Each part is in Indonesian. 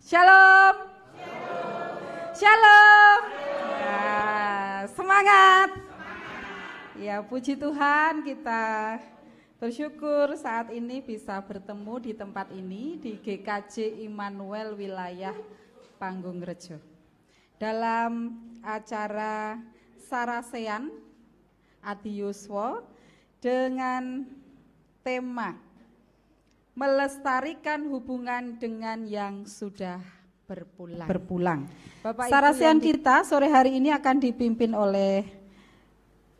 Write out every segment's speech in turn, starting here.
Shalom. Shalom. Ya, semangat. Ya, puji Tuhan, kita bersyukur saat ini bisa bertemu di tempat ini di GKJ Immanuel wilayah Panggung-Rejo. Dalam acara Sarasean Adiyuswa dengan tema melestarikan hubungan dengan yang sudah berpulang. Bapak Sarasean kita sore hari ini akan dipimpin oleh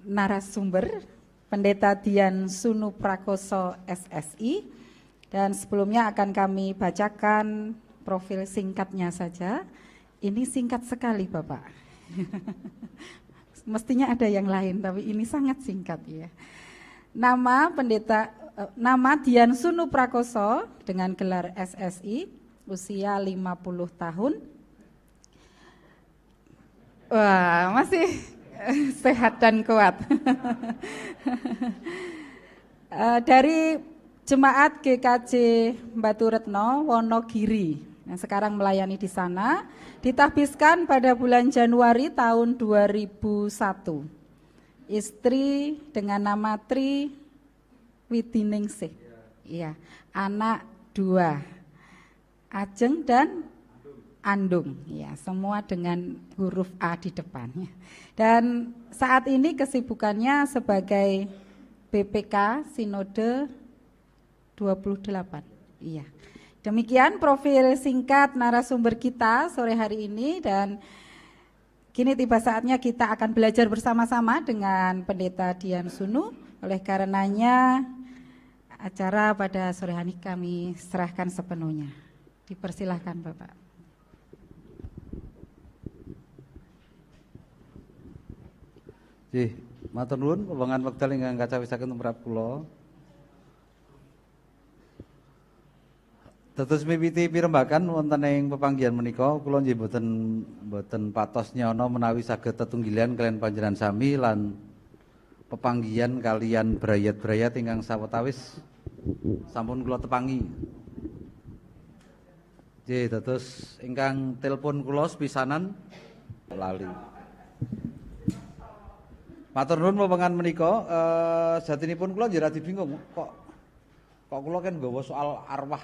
narasumber Pendeta Dian Sunu Prakoso SSI, dan sebelumnya akan kami bacakan profil singkatnya saja. Ini singkat sekali Bapak. Mestinya ada yang lain tapi ini sangat singkat ya. Nama Dian Sunu Prakoso dengan gelar SSI, usia 50 tahun. Wah, masih sehat dan kuat. Dari Jemaat GKJ Batu Retno Wonogiri yang sekarang melayani di sana, ditahbiskan pada bulan Januari tahun 2001. Istri dengan nama Tri Widiningsih. Iya, anak 2. Ajeng dan Andung. Ya, semua dengan huruf A di depannya. Dan saat ini kesibukannya sebagai BPK Sinode 28. Iya. Demikian profil singkat narasumber kita sore hari ini, dan kini tiba saatnya kita akan belajar bersama-sama dengan Pendeta Dian Sunu. Oleh karenanya acara pada sore hari kami serahkan sepenuhnya. Dipersilahkan Bapak. Matur nuwun pewangan wekdal ingkang kacawisaken tumrap kula. Dados miwiti pirembagan wonten ing pepanggihan menika kula nggih boten patos nyana menawi saged tetunggilan kalian panjenengan sami lan pepanggihan kalian brayat-brayat ingkang sawetawis sampun kula tepangi. Nggih, dados ingkang telepon kula sepisanan lali. Matur nuwun pewangan menika, jatinipun kula nggih radi bingung kok kula kan nggawa soal arwah.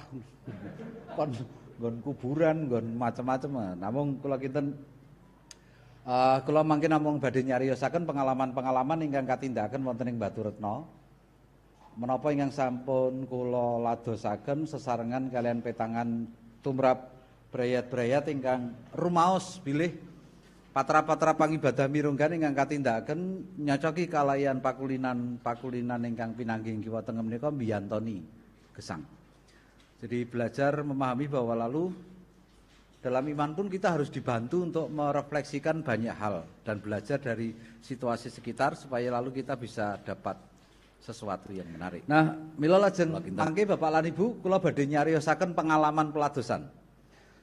Kon nggon kuburan, nggon macam-macam. Namung kula kinten kula mangke namung badhe nyariosaken pengalaman-pengalaman ingkang katindakaken wonten ing Batu Retno. Menapa ingkang sampun kula ladosaken sesarengan kalian petangan tumrap brayat-brayat ingkang rumaos bilih patra-patra pangibadah mirunggan ingkang katindakaken nyocoki kalayan pakulinan ingkang pinanggih kiwa tengah menika mbiyantoni gesang. Jadi belajar memahami bahwa lalu dalam iman pun kita harus dibantu untuk merefleksikan banyak hal dan belajar dari situasi sekitar supaya lalu kita bisa dapat sesuatu yang menarik. Nah, mila lajeng mangke Bapak lan Ibu kula badhe nyariosaken pengalaman peladosan.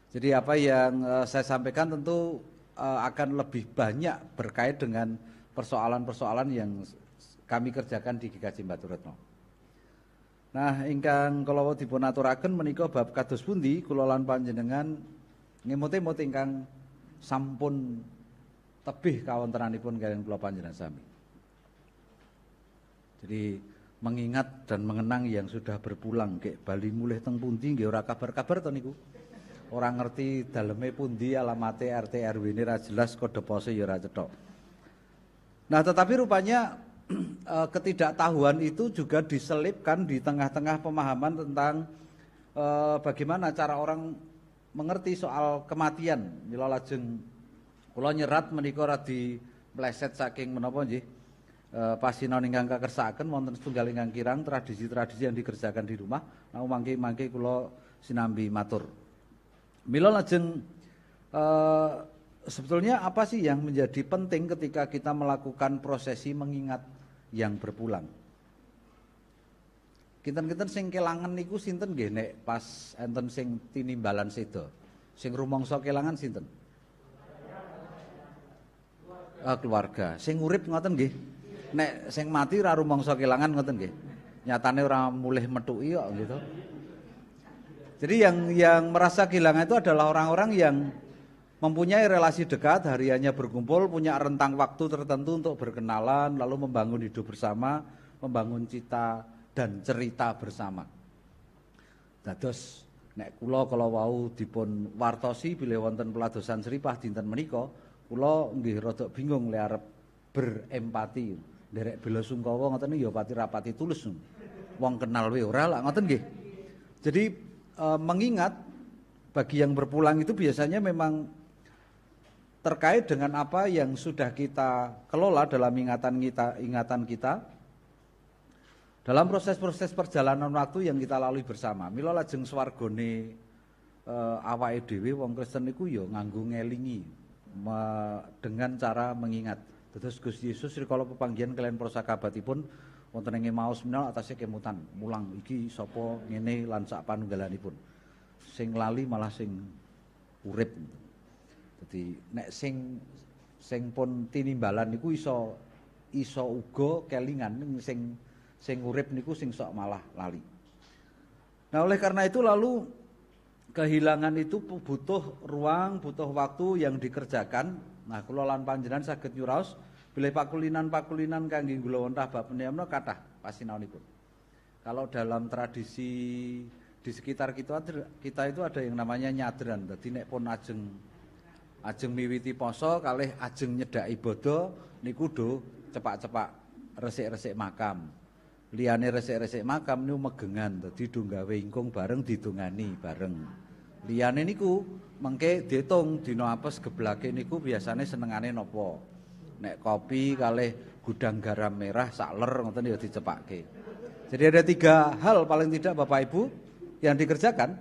Jadi apa yang saya sampaikan tentu akan lebih banyak berkait dengan persoalan-persoalan yang kami kerjakan di GKJ Batu Retno. Nah, ingkang kula dipun aturaken menika bab kados pundi kula lan panjenengan ngemot-emot ingkang sampun tebih kawontenanipun kaliyan kula panjenengan sami. Jadi mengingat dan mengenang yang sudah berpulang, kek bali mulih teng pundi nggih ora kabar-kabar to niku. Ora ngerti daleme pundi, alamate RT RW-ne ra jelas, kode pose ya ora cethok. Nah, tetapi rupanya ketidaktahuan itu juga diselipkan di tengah-tengah pemahaman tentang bagaimana cara orang mengerti soal kematian. Mila lajeng kula nyerat menika radi meleset saking menapa nggih pasinaon ingkang kakersakaken wonten setunggal ingkang kirang tradisi-tradisi yang dikerjakan di rumah. Nah, mangke kula sinambi matur. Mila lajeng sebetulnya apa sih yang menjadi penting ketika kita melakukan prosesi mengingat yang berpulang? Kinten-kinten sing kelangan niku sinten nggih nek pas enten sing tinimbalan sedo. Sing rumangsa kelangan sinten? Keluarga. Sing urip ngoten nggih. Nek sing mati ora rumangsa kelangan ngoten nggih. Nyatane ora mulih metuki kok gitu. Jadi yang merasa kehilangan itu adalah orang-orang yang mempunyai relasi dekat, hariannya berkumpul, punya rentang waktu tertentu untuk berkenalan, lalu membangun hidup bersama, membangun cita dan cerita bersama. Dados nek kula kalau wau dipun wartosi bilih wonten peladosan seripah dinten menika, kula nggih rada bingung le arep berempati. Nderek bela sungkawa ngoten ya pati rapati tulus. Wong kenal wae ora lak ngoten nggih. Jadi mengingat bagi yang berpulang itu biasanya memang terkait dengan apa yang sudah kita kelola dalam ingatan kita dalam proses-proses perjalanan waktu yang kita lalui bersama. Mila lajeng swargane awake dhewe wong Kristen niku ya nganggo ngelingi dengan cara mengingat. Dados Gusti Yesus rikala pepanggihan kalian para sakabatipun wonten ing Emmaus menawa atase kemutan mulang iki sapa ngene lan sak panunggalanipun. Sing lali malah sing urip. Dadi nek sing pun tinimbalan niku iso uga kelingan sing urip niku sing sok malah lali. Nah, oleh karena itu lalu kehilangan itu butuh ruang, butuh waktu yang dikerjakan. Nah, kula lan panjenengan saged nyuraos bilih pakulinan-pakulinan kangge nggula wonten bab menika kathah pasinaonipun. Kalau dalam tradisi di sekitar kita itu ada yang namanya nyadran. Dadi nek pun ajeng miwiti poso kalih ajeng nyedhaki ibadah niku do cepak-cepak resik-resik makam. Liyane resik-resik makam niku megengan, dadi do gawe ingkung bareng didongani bareng. Liyane niku mengke diitung dina apes geblake niku biasane senengane napa. Nek kopi kalih gudang garam merah sak ler ngoten ya dicepake. Jadi ada 3 hal paling tidak Bapak Ibu yang dikerjakan.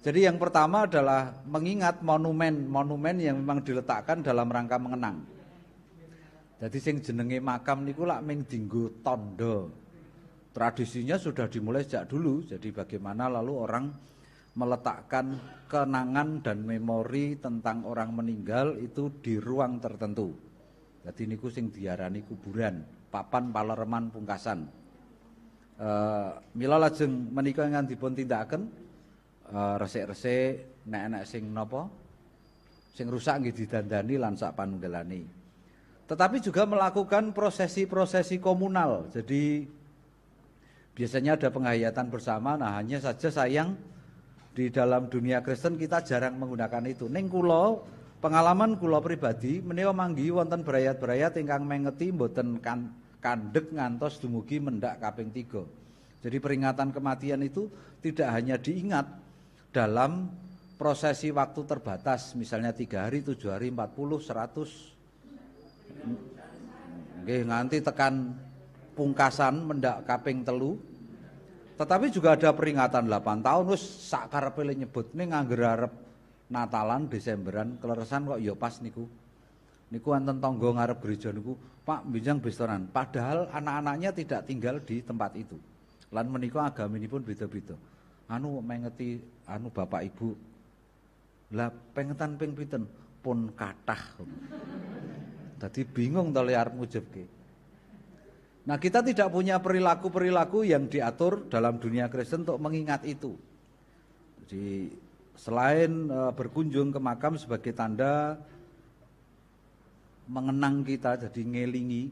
Jadi yang pertama adalah mengingat monumen yang memang diletakkan dalam rangka mengenang. Jadi sing jenenge makam niku lak ming dienggo tandha. Tradisinya sudah dimulai sejak dulu. Jadi bagaimana lalu orang meletakkan kenangan dan memori tentang orang meninggal itu di ruang tertentu. Jadi niku sing diarani kuburan, papan palereman pungkasan. Mila lajeng menika ingkang dipun tindakaken resik-resik nek sing napa sing rusak nggih didandani lan sak panunggalane. Tetapi juga melakukan prosesi-prosesi komunal. Jadi biasanya ada penghayatan bersama. Nah, hanya saja sayang di dalam dunia Kristen kita jarang menggunakan itu. Ning kula pengalaman kula pribadi menika manggi wonten brayat-brayat ingkang mengeti mboten kandhek ngantos dumugi mendak kaping 3. Jadi peringatan kematian itu tidak hanya diingat dalam prosesi waktu terbatas, misalnya 3 hari, 7 hari, 40, 100. Nggih nganti tekan pungkasan mendak kaping 3. Tetapi juga ada peringatan 8 tahun wis sak karepe nyebut ning angger arep Natalan Desemberan kleresan kok ya pas niku. Niku wonten tangga ngarep gereja niku, Pak mbenjang bestoran. Padahal anak-anaknya tidak tinggal di tempat itu. Lan menika agaminipun beda-beda. Anu mengeti anu Bapak Ibu. Lah pengetan ping pinten pun kathah. Dadi bingung to le arep ngujebke. Nah, kita tidak punya perilaku-perilaku yang diatur dalam dunia Kristen untuk mengingat itu. Jadi selain berkunjung ke makam sebagai tanda mengenang kita, jadi ngelingi.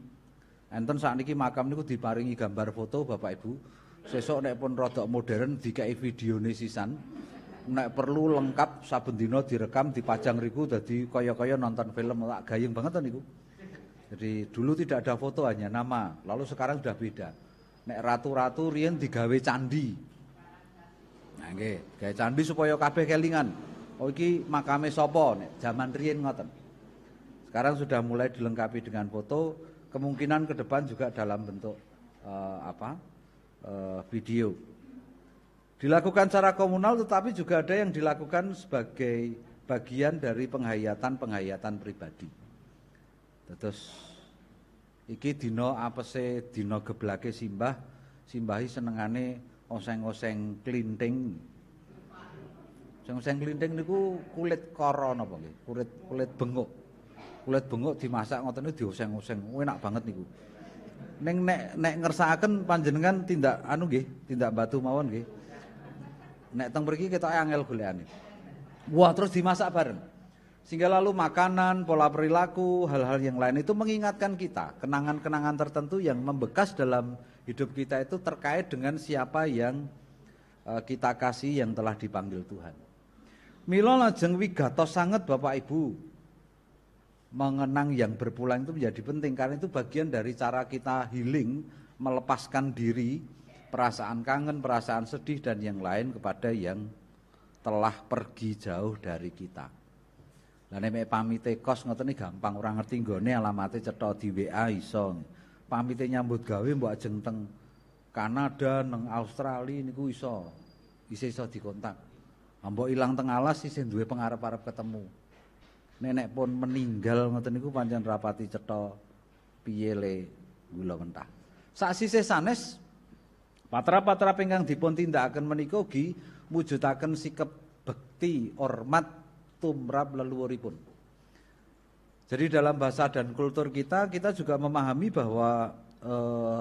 Enten sakniki makam niku diparingi gambar foto Bapak Ibu. Sesuk nek pun rada modern dikai videone sisan. Nek perlu lengkap saben dina direkam dipajang riku dadi kaya-kaya nonton film tak gayeng banget niku. Jadi dulu tidak ada foto, hanya nama. Lalu sekarang sudah beda. Nek ratu-ratu riyen digawe candi. Nah nggih, gawe candi supaya kabeh kelingan. Oh iki makame sapa nek jaman riyen ngoten. Sekarang sudah mulai dilengkapi dengan foto, kemungkinan ke depan juga dalam bentuk video. Dilakukan secara komunal tetapi juga ada yang dilakukan sebagai bagian dari penghayatan pribadi. Terus iki dina apese dina geblake simbahi senengane oseng-oseng klinting. Oseng-oseng klinting niku kulit kara napa nggih? Kulit benguk. Kulit benguk dimasak ngoten niku dioseng-oseng. Enak banget niku. Ning nek ngersakaken panjenengan tindak anu nggih, tindak batu mawon nggih. nek teng mriki ketoke angel golekane. Wah, terus dimasak bareng. Sehingga lalu makanan, pola perilaku, hal-hal yang lain itu mengingatkan kita kenangan-kenangan tertentu yang membekas dalam hidup kita itu terkait dengan siapa yang kita kasih yang telah dipanggil Tuhan. Mila lajeng wigatos sanget Bapak Ibu, mengenang yang berpulang itu menjadi penting karena itu bagian dari cara kita healing, melepaskan diri, perasaan kangen, perasaan sedih dan yang lain kepada yang telah pergi jauh dari kita. Lah nek pamite kos ngoten iki gampang, ora ngerti nggone alamate cetha di WA iso. Pamite nyambut gawe mbok ajeng teng Kanada, neng Australia niku iso. Iso dikontak. Mbok ilang teng alas isih duwe pengarep-arep ketemu. Nenek pun meninggal ngoten niku pancen rapati cetha piye le kula mentah. Sak sisih sanes patra-patra ingkang dipun tindakaken menika ugi mujudaken sikap bekti hormat tumrap leluhuripun. Jadi dalam bahasa dan kultur kita juga memahami bahwa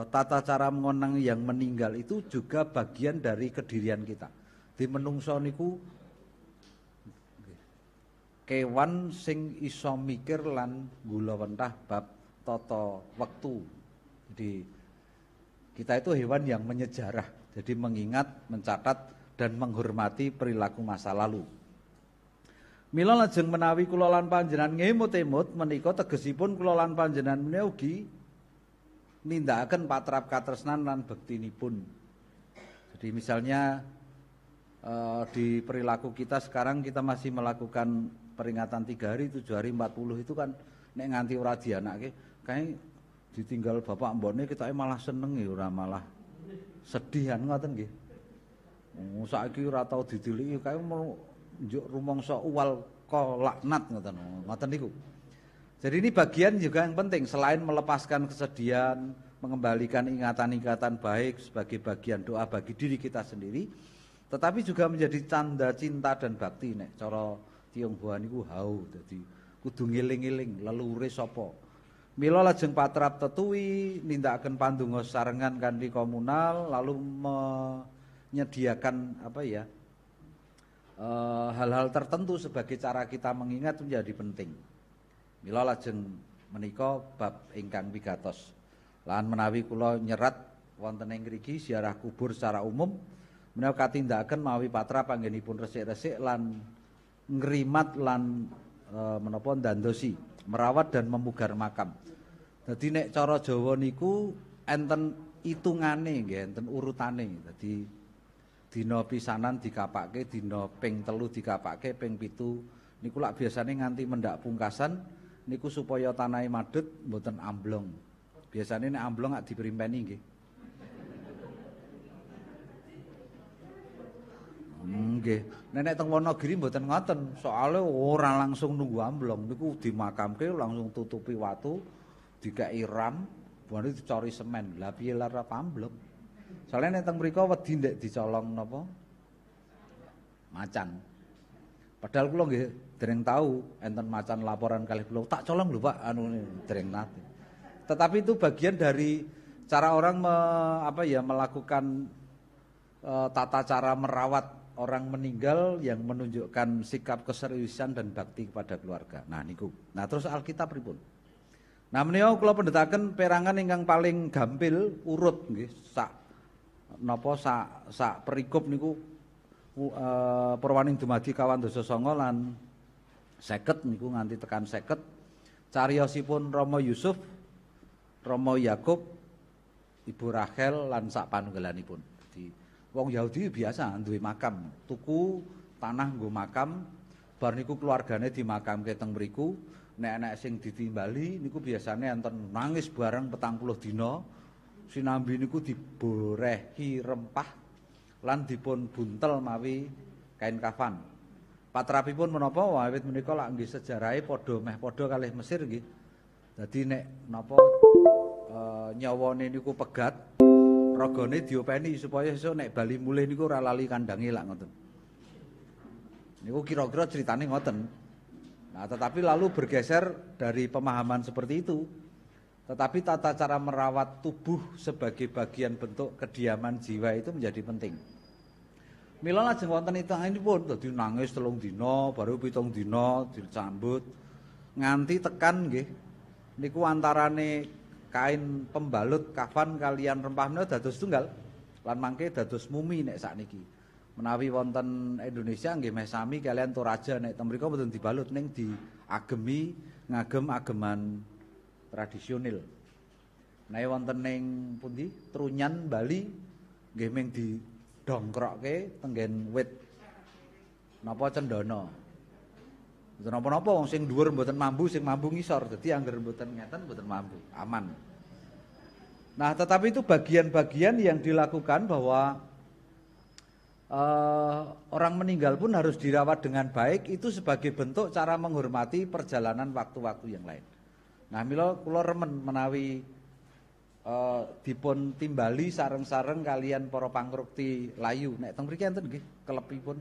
tata cara mengenang yang meninggal itu juga bagian dari kedirian kita. Di menungso niku kewan sing iso mikir lan gula wentah bab tata wektu. Jadi kita itu hewan yang menyejarah, jadi mengingat, mencatat dan menghormati perilaku masa lalu. Mila lajeng menawi kula lan panjenengan ngemut-emut menika tegesipun kula lan panjenengan menika ugi nindakaken patrap katresnan lan bektinipun. Jadi misalnya di perilaku kita sekarang kita masih melakukan peringatan 3 hari, 7 hari, 40 itu kan nek nganti ora dianake kae ditinggal bapak mbone kita malah seneng ya ora malah sedihan ngoten nggih. Saiki ora tau ditiliki kae njuk rumangsa uwal ka laknat ngoten niku. Jadi ini bagian juga yang penting selain melepaskan kesedihan, mengembalikan ingatan-ingatan baik sebagai bagian doa bagi diri kita sendiri, tetapi juga menjadi tanda cinta dan bakti nek cara Tionghoa niku hau dadi kudu ngiling-iling leluhure sapa. Mila lajeng patrap tetuwi nindakaken pandonga sarengan kanthi komunal lalu menyediakan hal-hal tertentu sebagai cara kita mengingat menjadi penting. Mila lajeng menika bab ingkang wigatos. Lan menawi kula nyerat wonten ing mriki ziarah kubur secara umum menika katindakaken mawi patra panggenipun resik-resik lan ngrimat lan menapa ndandosi, merawat dan memugar makam. Dadi nek cara Jawa niku enten itungane nggih, enten urutane. Dadi dina pisanan dikapake, dina ping 3 dikapake, ping 7 niku lak biasane nganti mendak pungkasan niku supaya tanahe madhet mboten amblong. Biasane nek amblong gak diperimpeni nggih. Nggih. Nek teng Wonogiri mboten ngoten, soalé ora langsung nunggu amblong niku dimakamke langsung tutupi watu, dikeki ram, baru dicori semen. Lah piye lara amblong? Soalnya nek teng mriko wedi ndek dicolong napa? Macan. Padahal kula nggih dereng tahu enten macan laporan kalih kula, tak colong lho Pak, dereng nate. Tetapi itu bagian dari cara orang melakukan tata cara merawat orang meninggal yang menunjukkan sikap keseriusan dan bakti kepada keluarga. Nah niku. Nah terus Alkitab pripun? Nah menika kula pendhetaken perangan ingkang paling gampil urut nggih sak perikop niku Purwaning dumadi kawan dasa sanga lan 50 niku nganti tekan 50 cariyosipun Rama Yusuf, Rama Yakub, Ibu Rachel lan sak panunggalanipun. Jadi wong Yahudi biasa duwe makam, tuku tanah nggo makam, bar niku keluargane dimakamke teng mriku, nek sing ditimbali niku biasane enten nangis bareng 40 dina. Sinambi niku diborehi rempah lan dipun buntel mawi kain kafan. Patrapipun menapa awit menika lak nggih sejarahe padha kalih Mesir nggih. Dadi nek napa nyawane niku pegat, ragane diopeni supaya esuk nek bali mulih niku ora lali kandange lak ngoten. Niku kira-kira ceritane ngoten. Nah, tetapi lalu bergeser dari pemahaman seperti itu. Tetapi tata cara merawat tubuh sebagai bagian bentuk kediaman jiwa itu menjadi penting. Mila lajeng wonten itanganipun dadi nangis 3 dina, baru 7 dina disambut. Nganti tekan nggih. Niku antarane kain pembalut kafan kalian rempah menika dados tunggal. Lan mangke dados mumi nek sakniki. Menawi wonten Indonesia nggih meh sami kalian Toraja nek teng mriku mboten dibalut ning diagemi ngagem ageman tradisional. Nek wonten ning pundi? Trunyan Bali nggih mung didongkrokke tenggen wit napa cendana. Mboten napa-napa wong sing dhuwur mboten mambu, sing mambu ngisor. Dadi angger mboten ngeten mboten mambu, aman. Nah, tetapi itu bagian-bagian yang dilakukan bahwa orang meninggal pun harus dirawat dengan baik, itu sebagai bentuk cara menghormati perjalanan waktu-waktu yang lain. Nah, mila kula remen menawi dipun timbali sareng-sareng kalian para pangrukti layu. Nek teng mriki enten nggih kelepipun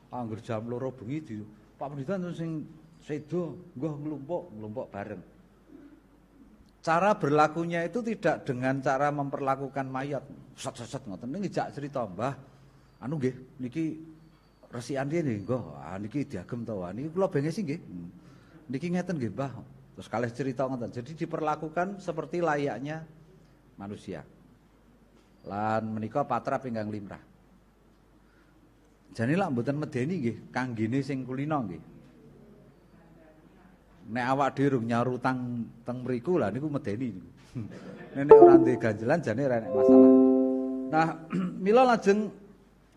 angger jam 2 bengi di Pak Pendeta sing sedo nggo nglumpuk bareng. Cara berlakunya itu tidak dengan cara memperlakukan mayat. Set-set ngoten niki jak cerita, Mbah. Anu nggih, niki resikan rene nggo. Niki diagem to. Niki kula bengesi nggih. Niki ngeten nggih, Mbah. Terus kalih cerita ngoten. Jadi diperlakukan seperti layaknya manusia. Lan menika patrap ingkang limrah. Jane lak mboten medeni nggih, kanggene sing kulina nggih. Nek awak dhewe rung nyaur utang teng mriku lah niku medeni niku. Nek ora duwe ganjelan jane ora enek masalah. Nah, mila lajeng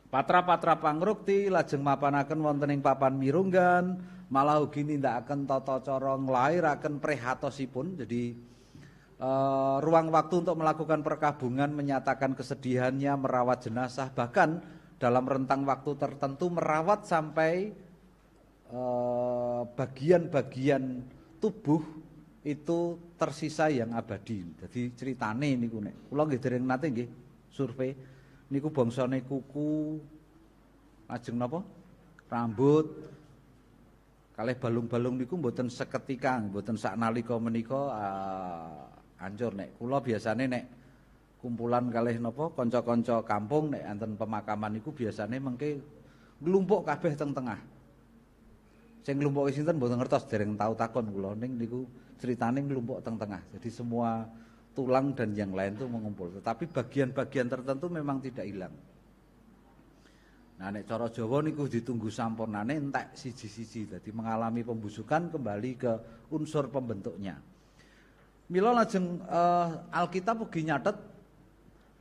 patra-patra pangrukti lajeng mapanaken wonten ing papan mirunggan, malah ugi nindakaken tata cara nglairaken prihatosipun. Jadi ruang waktu untuk melakukan perkabungan, menyatakan kesedihannya, merawat jenazah, bahkan dalam rentang waktu tertentu merawat sampai bagian-bagian tubuh itu tersisa yang abadi. Jadi ceritane niku nek kula nggih dereng nate nggih survei niku bangsane kuku lajeng napa? Rambut kalih balung-balung niku mboten seketika, mboten saknalika menika hancur. Nek kula biasane nek kumpulan kalih napa kanca-kanca kampung nek enten pemakaman niku biasane mengke nglumpuk kabeh teng tengah. Sing nglumpuke sinten mboten ngertos, dereng tau takon kula ning niku critane nglumpuk teng tengah. Jadi semua tulang dan yang lain itu mengumpul. Tetapi bagian-bagian tertentu memang tidak hilang. Nah nek cara Jawa niku ditunggu sampurnane entek siji-siji. Jadi mengalami pembusukan kembali ke unsur pembentuknya. Mila lajeng Alkitab ugi nyatet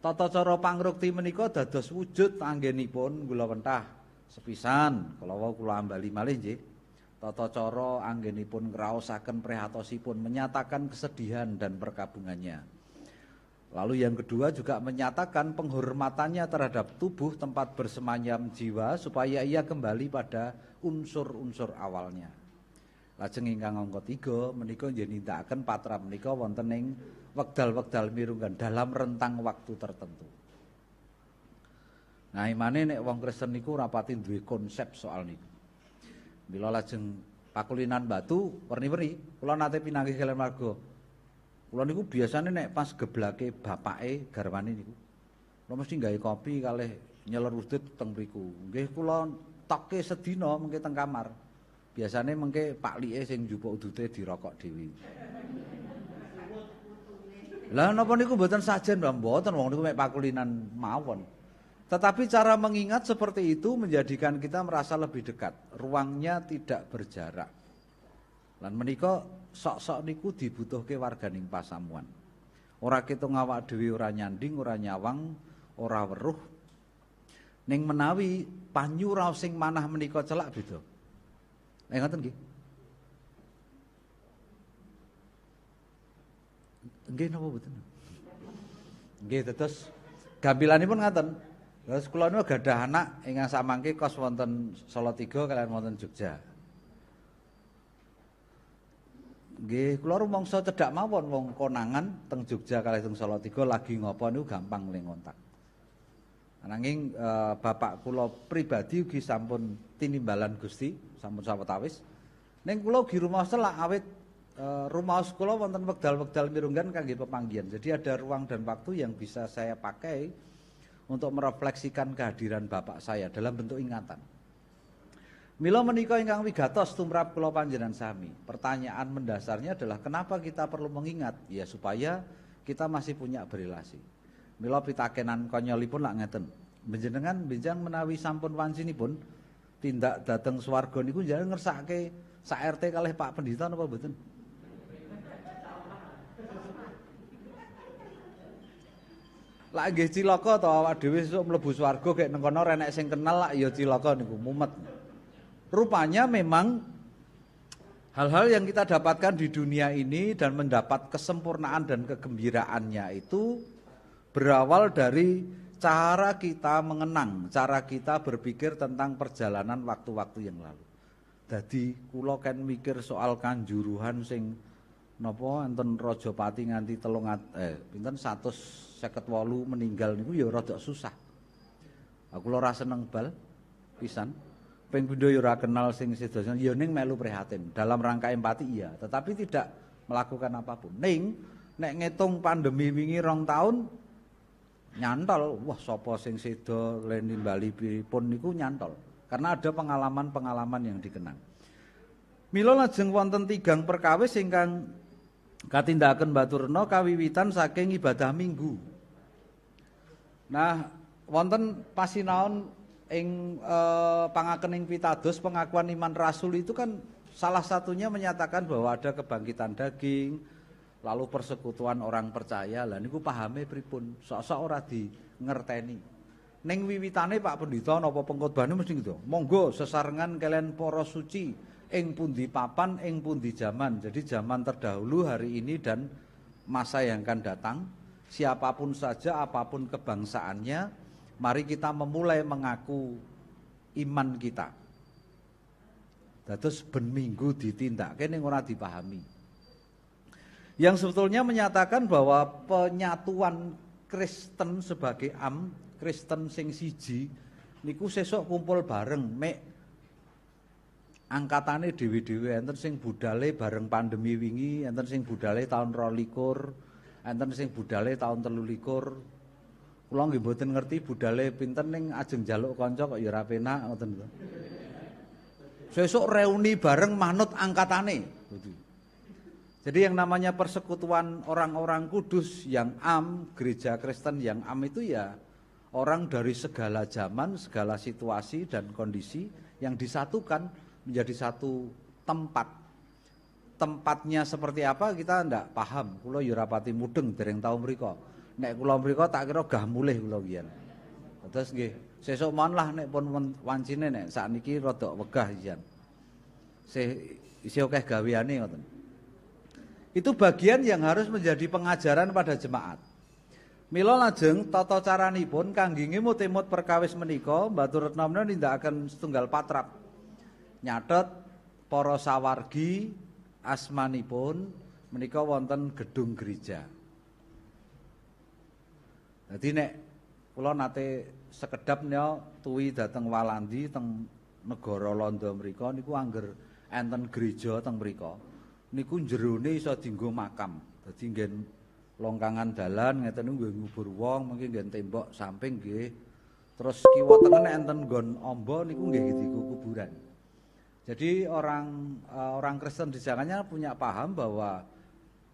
tata cara pangrukti menika dados wujud anggenipun kula wentah sepisan kala wau kula ambali malih nggih. Tata cara anggenipun ngraosaken prihatosipun, menyatakan kesedihan dan perkabungannya. Lalu yang kedua juga menyatakan penghormatannya terhadap tubuh tempat bersemayam jiwa supaya ia kembali pada unsur-unsur awalnya. Lajeng ingkang angka 3 menika nggih nindakaken patra menika wonten ing wekdal-wekdal mirunggan dalam rentang waktu tertentu. Nah, imane nek wong Kristen niku rapati duwe konsep soal niku. Bila lajeng pakulinan batu werni-werni, kula nate pinanggih kaliyan marga. Kula niku biasane nek pas geblake bapake garwane niku. Kula mesti gawe kopi kalih nyeler udut teng mriku. Nggih kula tokke sedina mengke teng kamar. Biasane mengke Pak Like sing njupuk udute dirokok dhewe. Lah napa niku mboten sajen, Mbah? Mboten wong niku mek pakulinan mawon. Tetapi cara mengingat seperti itu menjadikan kita merasa lebih dekat. Ruangnya tidak berjarak. Lan menika sok-sok niku dibutuhke warganing pasamuan. Ora ketung awak dhewe ora nyanding, ora nyawang, ora weruh. Ning menawi panyu raos sing manah menika celak beda. Ngoten nggih. Nggih napa mboten? Nggih tetes gampilanipun ngaten. Terus kula niku gadah anak ingkang samangke kos wonten Salatiga kaliyan wonten Jogja. Nggih, kula rumangsa cedhak mawon wong konangan teng Jogja kalih teng Salatiga lagi ngopo niku gampang ling kontak. Nanging bapak kula pribadi ugi sampun tinimbalan Gusti, sampun sawetawis. Ning kula ugi rumaos celak awit rumaos kula wonten wekdal-wekdal mirunggan kangge pepanggihan. Jadi ada ruang dan waktu yang bisa saya pakai untuk merefleksikan kehadiran bapak saya dalam bentuk ingatan. Mila menika ingkang wigatos tumrap kula panjenengan sami. Pertanyaan mendasarnya adalah kenapa kita perlu mengingat? Ya supaya kita masih punya berelasi. Mila pitakenan konyolipun lak ngeten. Panjenengan benjang menawi sampun wancinipun tindak dhateng swarga niku njenengan ngersake sak RT kalih Pak Pendhita napa mboten? Lak nggih cilaka to awak dhewe sesuk mlebu swarga gek nang kono renek sing kenal lak ya cilaka niku mumet. Rupanya memang hal-hal yang kita dapatkan di dunia ini dan mendapat kesempurnaan dan kegembiraannya itu berawal dari cara kita mengenang, cara kita berpikir tentang perjalanan waktu-waktu yang lalu. Jadi kula kan mikir soal kanjuruhan sing napa enten Rajapati nganti pinten 158 meninggal niku ya rada susah. Aku ora seneng bal pisan. Ping pindho ya ora kenal sing sedosan ya ning melu prihatin. Dalam rangka empati iya, tetapi tidak melakukan apapun. Ning nek ngitung pandemi wingi 2 tahun nyantol, wah sapa sing sedo leni bali pun niku nyantol. Karena ada pengalaman-pengalaman yang dikenang. Mila lajeng wonten 3 perkawis ingkang katindaken baturna kawiwitan saking ibadah minggu. Nah, wonten pasinaon ing pangakening pitados pengakuan iman rasul itu kan salah satunya menyatakan bahwa ada kebangkitan daging, lalu persekutuan orang percaya. Lah niku pahame pripun? Sok-sok ora dingerteni. Ning wiwitane Pak Pendhita napa pengkhotbahane mesti gitu. Monggo sesarengan kalian para suci ing pundi papan ing pundi zaman. Jadi zaman terdahulu, hari ini dan masa yang akan datang. Siapapun saja, apapun kebangsaannya, mari kita memulai mengaku iman kita. Dados ben minggu ditindakke ning ora dipahami. Yang sebetulnya menyatakan bahwa penyatuan Kristen sebagai Kristen sing siji niku sesuk kumpul bareng mek angkatane dhewe-dhewe enten sing budale bareng pandemi wingi, enten sing budale tahun 22, enten sing budale tahun 23. Kula nggih mboten ngerti budale pinten ning ajeng njaluk kanca kok ya ora penak ngoten lho. Sesuk reuni bareng manut angkatane. Jadi yang namanya persekutuan orang-orang kudus yang gereja Kristen yang itu ya orang dari segala zaman, segala situasi dan kondisi yang disatukan menjadi satu tempat. Tempatnya seperti apa kita ndak paham. Kula ya ora pati mudeng dereng tau mriko. Nek kula mriko tak kira gah mulih kula biyen. Terus nggih, sesuk mon lah nek pun wancine nek sakniki rada wegah ijan. Isih akeh gaweane ngoten. Itu bagian yang harus menjadi pengajaran pada jemaat. Mila lajeng tata caranipun kangge ngemut-emut perkawis menika Mbah Retno nindakaken setunggal patrap. Nyatet para sawargi asmanipun menika wonten gedung gereja. Dadi nek kula nate sekedap nya tuwi dhateng Walandi teng negara Londo mriku niku angger enten gereja teng mriku. Niku jerone iso dienggo makam. Dadi nggen longkangan dalan ngeten niku nggih ngubur wong, mungkin nggen tembok samping nggih. Terus kiwa tengen enten nggon amba niku nggih dienggo kuburan. Jadi orang Kristen di zamannya punya paham bahwa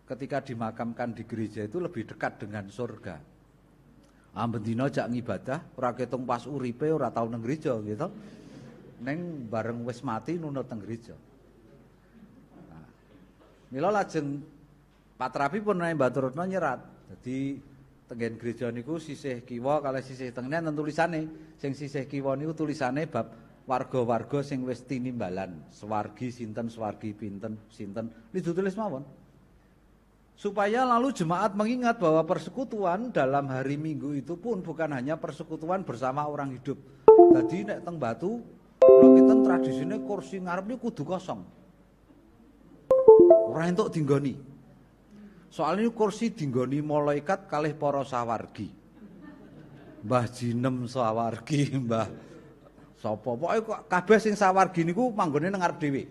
ketika dimakamkan di gereja itu lebih dekat dengan surga. Bendina jak ngibadah, ora ketung pas uripe ora tau nang gereja gitu. Neng bareng wis mati nunut teng gereja. Nah, mila lajeng patrapi pun nang Mbah Retno nyerat. Dadi tenggen gereja niku sisih kiwa kalih sisih tengene enten tulisane. Sing sisih kiwa niku tulisane bab warga-warga sing wis tinimbalan, swargi sinten, swargi pinten, sinten. Ditulis mawon. Supaya lalu jemaat mengingat bahwa persekutuan dalam hari Minggu itu pun bukan hanya persekutuan bersama orang hidup. Jadi nek teng Batu, kalau kita tradisinya kursi ngarep ini kudu kosong. Ora entuk dinggoni. Soalnya kursi dinggoni malaikat kalih para sawargi. Mbah Jinem sawargi, Mbah sapa. Pokoke kok kabeh sing sawargi niku manggone nang ngarep dhewe.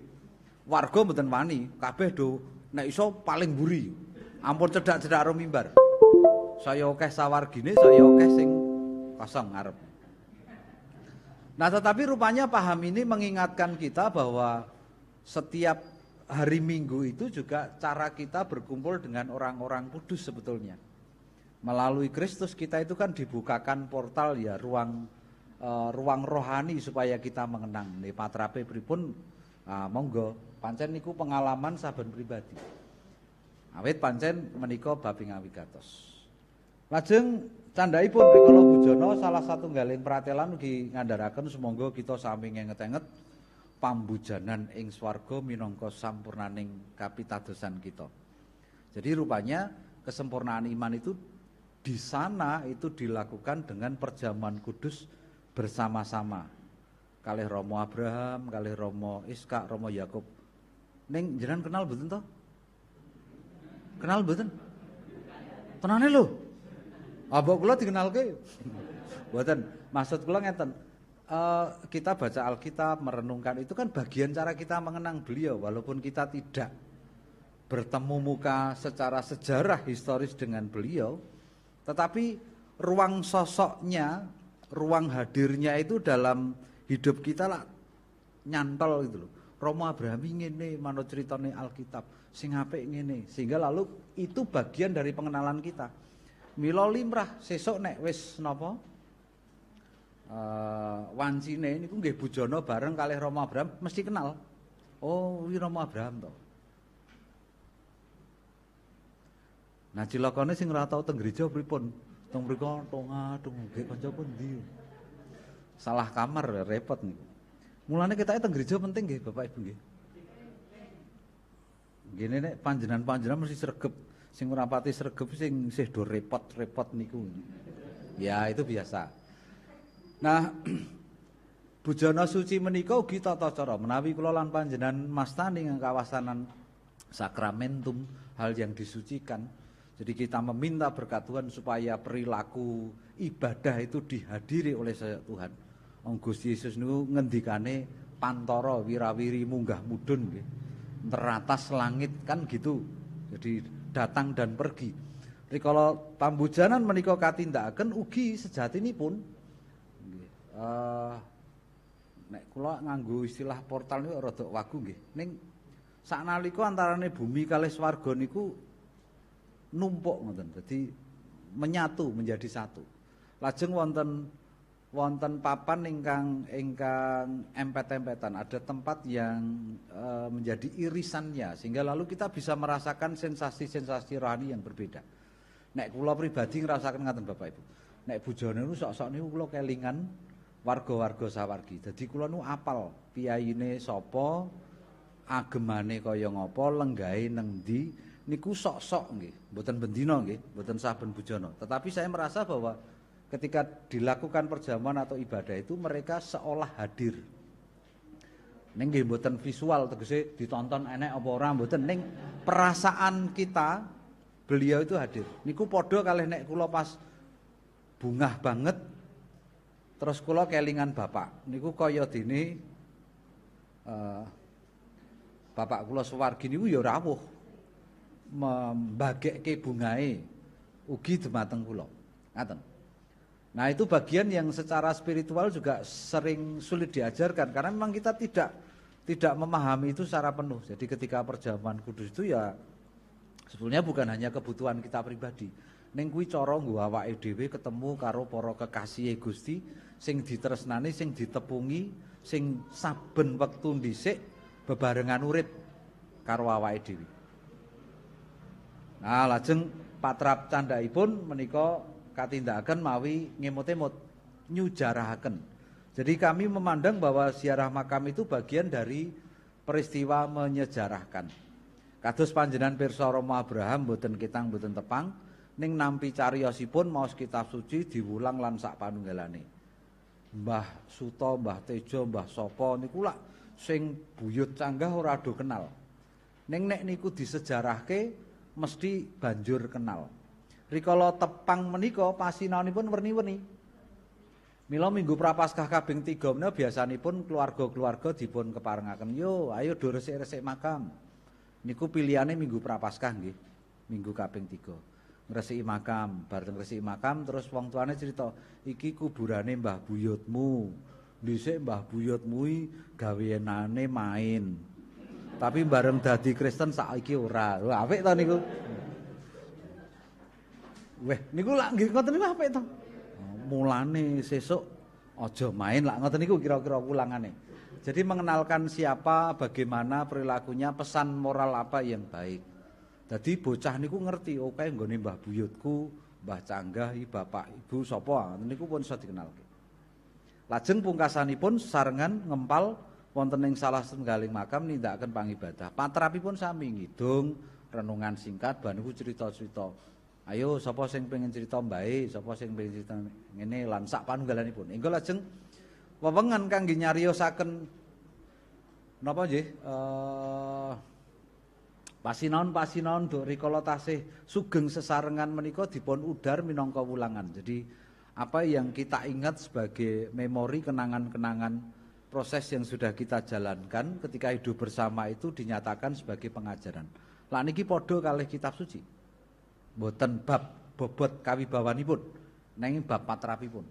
Warga mboten wani, kabeh do nek iso paling mburi. Ampun cedak-cedak ro mimbar. Saya akeh sawargine, saya akeh sing kosong ngarep. Nah, tetapi rupanya paham ini mengingatkan kita bahwa setiap hari Minggu itu juga cara kita berkumpul dengan orang-orang kudus sebetulnya. Melalui Kristus kita itu kan dibukakan portal ya, ruang rohani supaya kita mengenang. Nih patrape pripun, monggo pancen niku pengalaman saben pribadi. Awit pancen menika bab ing awigatos. Lajeng candhaipun rikala Bujono salah satunggaling pratelan ugi ngandharaken sumangga kita sami ngenget-enget pambujanan ing swarga minangka sampurnaning kapitadosan kita. Jadi rupanya kesempurnaan iman itu di sana itu dilakukan dengan perjamuan kudus bersama-sama. Kalih Romo Abraham, kalih Romo Ishak, Romo Yakub. Ning jenengan kenal mboten to? Kenal mboten? Tenane lho. Mbok kula dikenalke. Mboten, maksud kula ngeten. Kita baca Alkitab, merenungkan itu kan bagian cara kita mengenang beliau walaupun kita tidak bertemu muka secara sejarah historis dengan beliau, tetapi ruang sosoknya, ruang hadirnya itu dalam hidup kita lah nyantol gitu loh. Romo Abraham ngene manut critane Alkitab, sing apik ngene, sehingga lalu itu bagian dari pengenalan kita. Mila limrah sesuk nek wis napa wancine niku nggih Bujono bareng kalih Romo Abraham mesti kenal. Oh, iki Romo Abraham to. Nah, cilakane sing ora tau teng gereja pripun? Teng mriku tonga-tung nggih kanca pundi. Salah kamar repot niku. Mulane kita teng gereja penting nggih Bapak Ibu nggih. Gini nek panjenengan mesti sregep. Sing ora pati sregep sing isih do repot-repot niku. Ya, itu biasa. Nah, Bujono Suci menika ugi tata cara menawi kula lan panjenengan mastani ing kawasanan sakramentum, hal yang disucikan. Jadi kita meminta berkat Tuhan supaya perilaku ibadah itu dihadiri oleh Tuhan. Gusti Yesus niku ngendikane pantara wirawiri munggah mudhun nggih. Teratas langit kan gitu. Jadi datang dan pergi. Rikala pambujanan menika katindakaken ugi sejatinipun nggih. Nek kula nganggo istilah portal niku rada wagu nggih. Ning saknalika antarane bumi kalih swarga niku numpuk ngoten. Dadi menyatu menjadi satu. Lajeng wonten papan ingkang empet-empetan, ada tempat yang menjadi irisannya sehingga lalu kita bisa merasakan sensasi-sensasi rohani yang berbeda. Nek kula pribadi ngerasakan ngaten Bapak Ibu. Nek Bujono niku sok-sok niku kula kelingan warga-warga sawargi. Dadi kula nu apal piyaine sapa, agemane kaya ngapa, lenggahe nang ndi niku sok-sok nggih. Mboten bendina nggih, mboten saben Bujono. Tetapi saya merasa bahwa ketika dilakukan perjamuan atau ibadah itu mereka seolah hadir. Ning nggih mboten visual tegese ditonton enek apa ora mboten, ning perasaan kita beliau itu hadir. Niku padha kalih nek kula pas bungah banget terus kula kelingan bapak. Niku kaya dene bapak kula suwargi niku ya rawuh membagekke bungae ugi dumateng kula. Ngaten. Nah, itu bagian yang secara spiritual juga sering sulit diajarkan karena memang kita tidak memahami itu secara penuh. Jadi ketika perjamuan kudus itu ya sebetulnya bukan hanya kebutuhan kita pribadi. Ning kuwi cara nggo awake dhewe ketemu karo para kekasih Gusti sing ditresnani, sing ditepungi, sing saben wektu dhisik bebarengan urip karo awake dhewe. Nah, lajeng patrap candhaipun menika katindakaken mawi ngemot-emot nyujarahaken. Jadi kami memandang bahwa ziarah makam itu bagian dari peristiwa menyejarahkan. Kados panjenengan pirsa Romo Abraham boten kitang boten tepang ning nampi cariyosipun maos kitab suci diwulang lan sak panunggalane. Mbah Suto, Mbah Tejo, Mbah Sopo niku lak sing buyut canggah ora do kenal. Ning nek niku disejarahke mesti banjur kenal. Rikala tepang menika pasinaonipun werni-werni. Mila minggu Prapaskah kaping 3 menika biasanipun keluarga-keluarga dipun keparengaken, "Yo, ayo do resik-resik makam." Niku pilihane minggu Prapaskah nggih, minggu kaping 3. ngresiki makam, bar ngresiki makam terus wong tuane cerita, iki kuburane Mbah Buyutmu. Dhisik Mbah Buyutmu gaweanane main. Tapi bareng dadi Kristen saiki ora. Lho apik to niku. Weh, niku lak nggih ngoten niku apik to. Mulane sesuk aja main lak ngoten niku kira-kira ulangane. Jadi mengenalkan siapa, bagaimana perilakunya, pesan moral apa yang baik. Jadi bocah niku ngerti, oke nggone Mbah Buyutku, Mbah Canggah, bapak ibu sapa, niku pun iso dikenalke. Lajeng pungkasanipun sarengan ngempal wonten ing salah setunggaling makam nindakaken pangibadah. Patrapipun sami ngidung, renungan singkat, bar niku cerita-cerita. Ayo sapa sing pengen cerita mbae, sapa sing pengen cerita ngene lan sak panunggalanipun. Engko lajeng wewengan kangge nyariosaken napa nggih? Pasinaon-pasinaon duk rikala tasih sugeng sesarengan menika dipun udar minangka wulangan. Jadi apa yang kita ingat sebagai memori kenangan-kenangan proses yang sudah kita jalankan ketika hidup bersama itu dinyatakan sebagai pengajaran. Lah niki padha kalih kitab suci. Mboten bab bobot kawibawanipun, nanging bab patrapipun.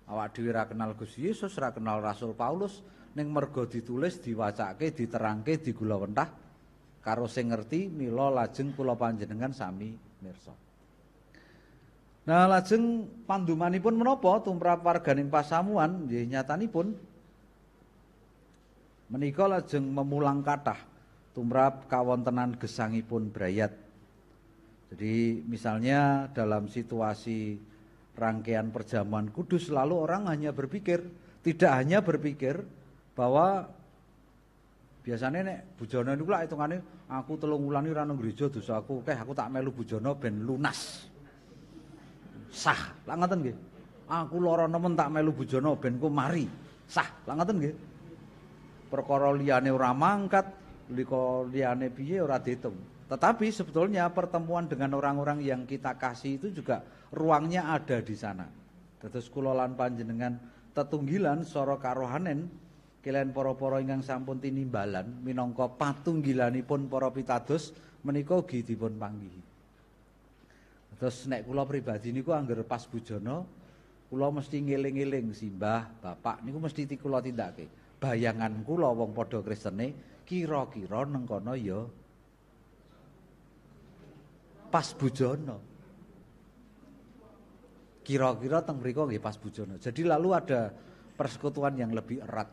Awak dhewe ra kenal Gusti Yesus, ra kenal Rasul Paulus, ning merga ditulis, diwacake, diterangke, digulawentah karo sing ngerti mila lajeng kula panjenengan sami mirsa. Nah lajeng pandumanipun menapa tumrap warganing pasamuan nggih nyatanipun menika lajeng memulang kathah tumrap kawontenan gesangipun brayat. Jadi misalnya dalam situasi rangkaian perjamuan kudus lalu orang hanya berpikir, tidak hanya berpikir bahwa biasanya nek bujana niku lak hitungane aku 3 wulan iki ora nang gereja dosaku akeh aku tak melu bujana ben lunas. Sah, lak ngoten nggih. Aku lara nemen tak melu bujana ben ku mari. Sah, lak ngoten nggih. Perkara liyane ora mangkat, liyane piye ora diitung. Tetapi sebetulnya pertemuan dengan orang-orang yang kita kasih itu juga ruangnya ada di sana. Dados kula lan panjenengan tetunggilan sara karohanen kalian para-para ingkang sampun tinimbalan minangka patunggilanipun para pitados menika ugi dipun panggihi. Terus nek kula pribadi niku angger pas bujana kula mesti ngeling-eling simbah, bapak niku mesti kula tindakake. Bayangan kula wong padha Kristene kira-kira neng kono ya pas bujana. Kira-kira teng mriku nggih pas bujana. Jadi lalu ada persekutuan yang lebih erat.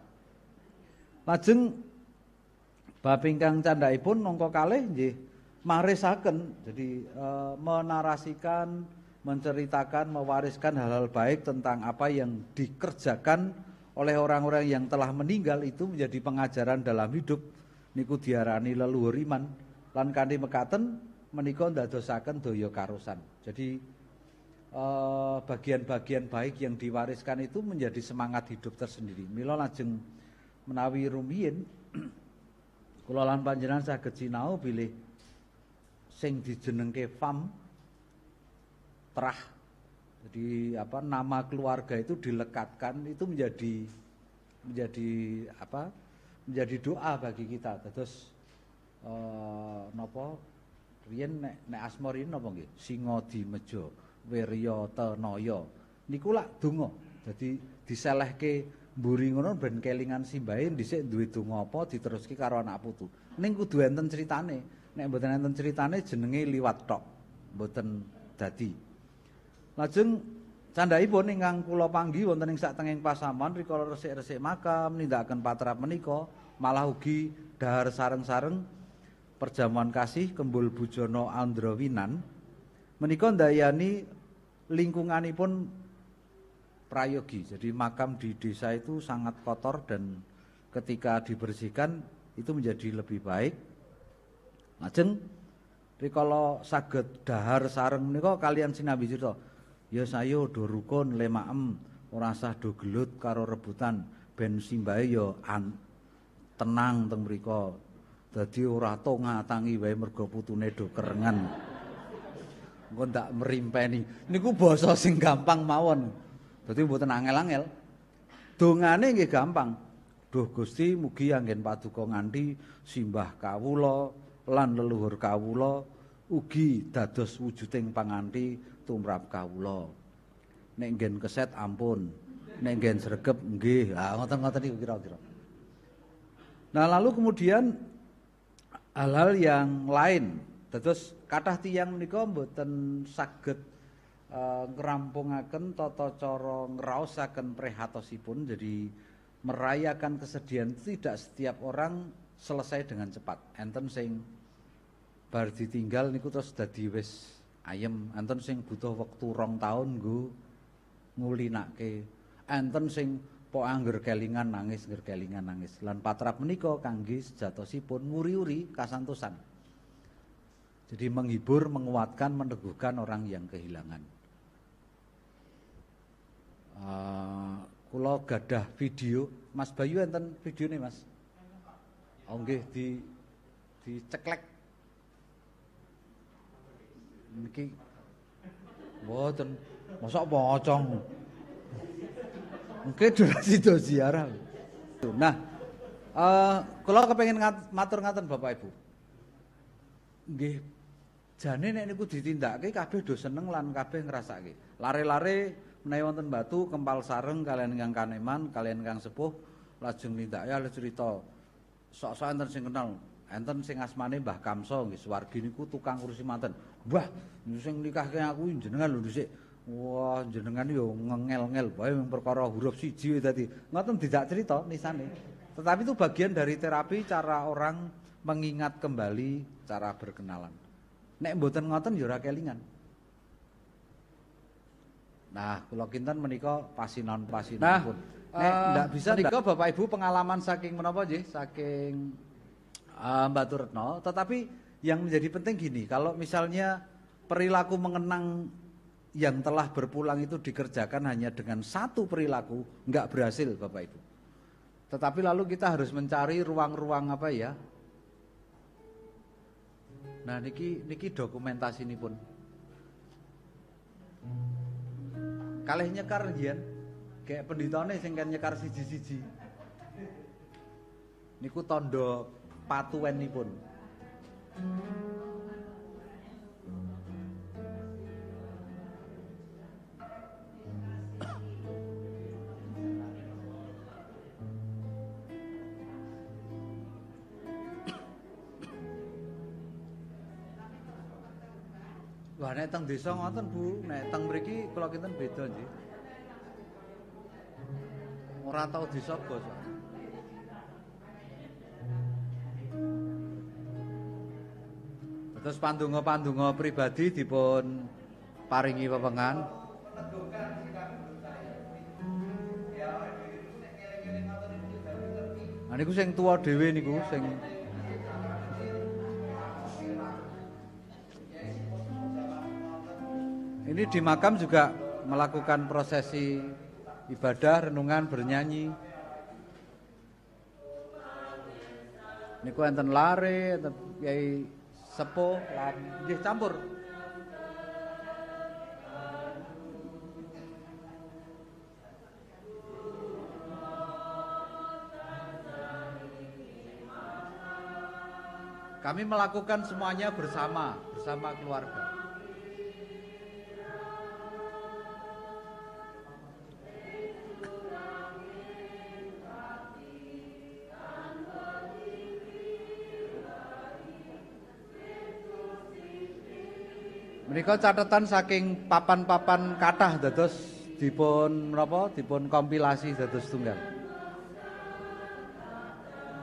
Lajeng bab ingkang candhaipun nangka kalih nggih marisaken. Jadi menarasikan, menceritakan, mewariskan hal-hal baik tentang apa yang dikerjakan oleh orang-orang yang telah meninggal itu menjadi pengajaran dalam hidup. Niku diarani leluhur iman lan kanthi mekaten menika ndadosaken daya karusan. Jadi bagian-bagian baik yang diwariskan itu menjadi semangat hidup tersendiri. Mila lajeng menawi rumiyin kula lan panjenengan saged sinau bilih sing dijenengke fam terah. Jadi apa nama keluarga itu dilekatkan itu menjadi doa bagi kita. Terus napa riyen nek asma riyen napa nggih? Singa dimeja, wirya tenaya. Niku lak donga. Dadi diselehke mburi ngono ben kelingan simbahe dhisik duwe donga apa diteruske karo anak putu. Ning kudu enten critane. Nek mboten enten critane jenenge liwat tok. Mboten dadi. Lajeng candhaipun ingkang kula panggi wonten ing satengahing pasaman rikala resik-resik makam nindakaken patrap menika malah ugi dahar sareng-sareng perjamuan kasih kembul bujana Andrawinan menika ndayani lingkunganipun prayogi. Jadi makam di desa itu sangat kotor dan ketika dibersihkan itu menjadi lebih baik. Lajeng rikala saged dahar sareng menika kalian sinambi crita. Ya saya do rukun lemaem ora usah do gelut karo rebutan ben simbahe ya tenang teng mriku. Dadi ora tonga-tangi wae mergo putune do kerengan. Engko ndak merimpeni. Niku basa sing gampang mawon. Dadi mboten angel-angel. Dongane nggih gampang. Duh Gusti mugi anggen paduka nganti simbah kawula lan leluhur kawula ugi dados wujuding panganthi tumrap kawula. Nek nggen keset ampun, nek nggen sregep nggih. Ngoten-ngoten niku kira-kira. Nah, lalu kemudian hal-hal yang lain. Dados kathah tiyang menika mboten saged ngrampungaken tata cara ngraosaken prihatosipun. Jadi merayakan kesedihan tidak setiap orang selesai dengan cepat. Enten sing bar ditinggal niku terus dadi wis ayem, enten sing butuh wektu 2 taun nggo ngulinake, enten sing pok angger kelingan nangis, angger kelingan nangis. Lan patrap menika kangge sejatosipun nguri-uri kasantosan. Jadi menghibur, menguatkan, meneguhkan orang yang kehilangan. Kula gadah video, Mas Bayu enten videone Mas? Oh nggih diceklek. Niki mboten, mosok pocong. Mungkin durasi do ziarah. Nah, kula kepengin matur ngaten Bapak Ibu. Nggih, jane nek niku ditindakake kabeh do seneng lan kabeh ngrasake. Lare-lare menawi wonten Batu kempal sareng kalian ingkang kaneman, kalian ingkang sepuh lajeng nindakake alus crita. Sok-sok enten sing kenal, enten sing asmane Mbah Kamso nggih Suwargi niku tukang ngurusi manten. Mbah, sing nikahke aku jenengan lho dhisik. Wah, jenengan yo ngengel-ngel bae perkara huruf siji dadi. Ngoten tidak cerita nisane. Tetapi itu bagian dari terapi cara orang mengingat kembali cara berkenalan. Nek mboten ngoten ya ora kelingan. Nah, kula kinten menika pasinan-pasinanipun. Nek ndak bisa menika Bapak Ibu pengalaman saking menapa nggih? Saking Mbak Retno, tetapi yang menjadi penting gini, kalau misalnya perilaku mengenang yang telah berpulang itu dikerjakan hanya dengan satu perilaku, enggak berhasil Bapak Ibu. Tetapi lalu kita harus mencari ruang-ruang apa ya? Nah, niki dokumentasi ini pun. Kalih nyekar njen, kayak penditane sing kan nyekar siji-siji. Niku tondo patuwenipun. Wah, nek teng desa ngoten Bu, nek teng mriki kula kinten beda nggih. Ora tau disapa kok. Terus pandonga-pandonga pribadi dipun paringi wewengan. Nah niku sing tuwa dhewe niku sing ini di makam juga melakukan prosesi ibadah, renungan, bernyanyi. Niku enten lare, enten Kyai sepuh, lan nggih campur. Kami melakukan semuanya bersama keluarga. Menika catatan saking papan-papan kathah dados dipun kompilasi dados tunggal.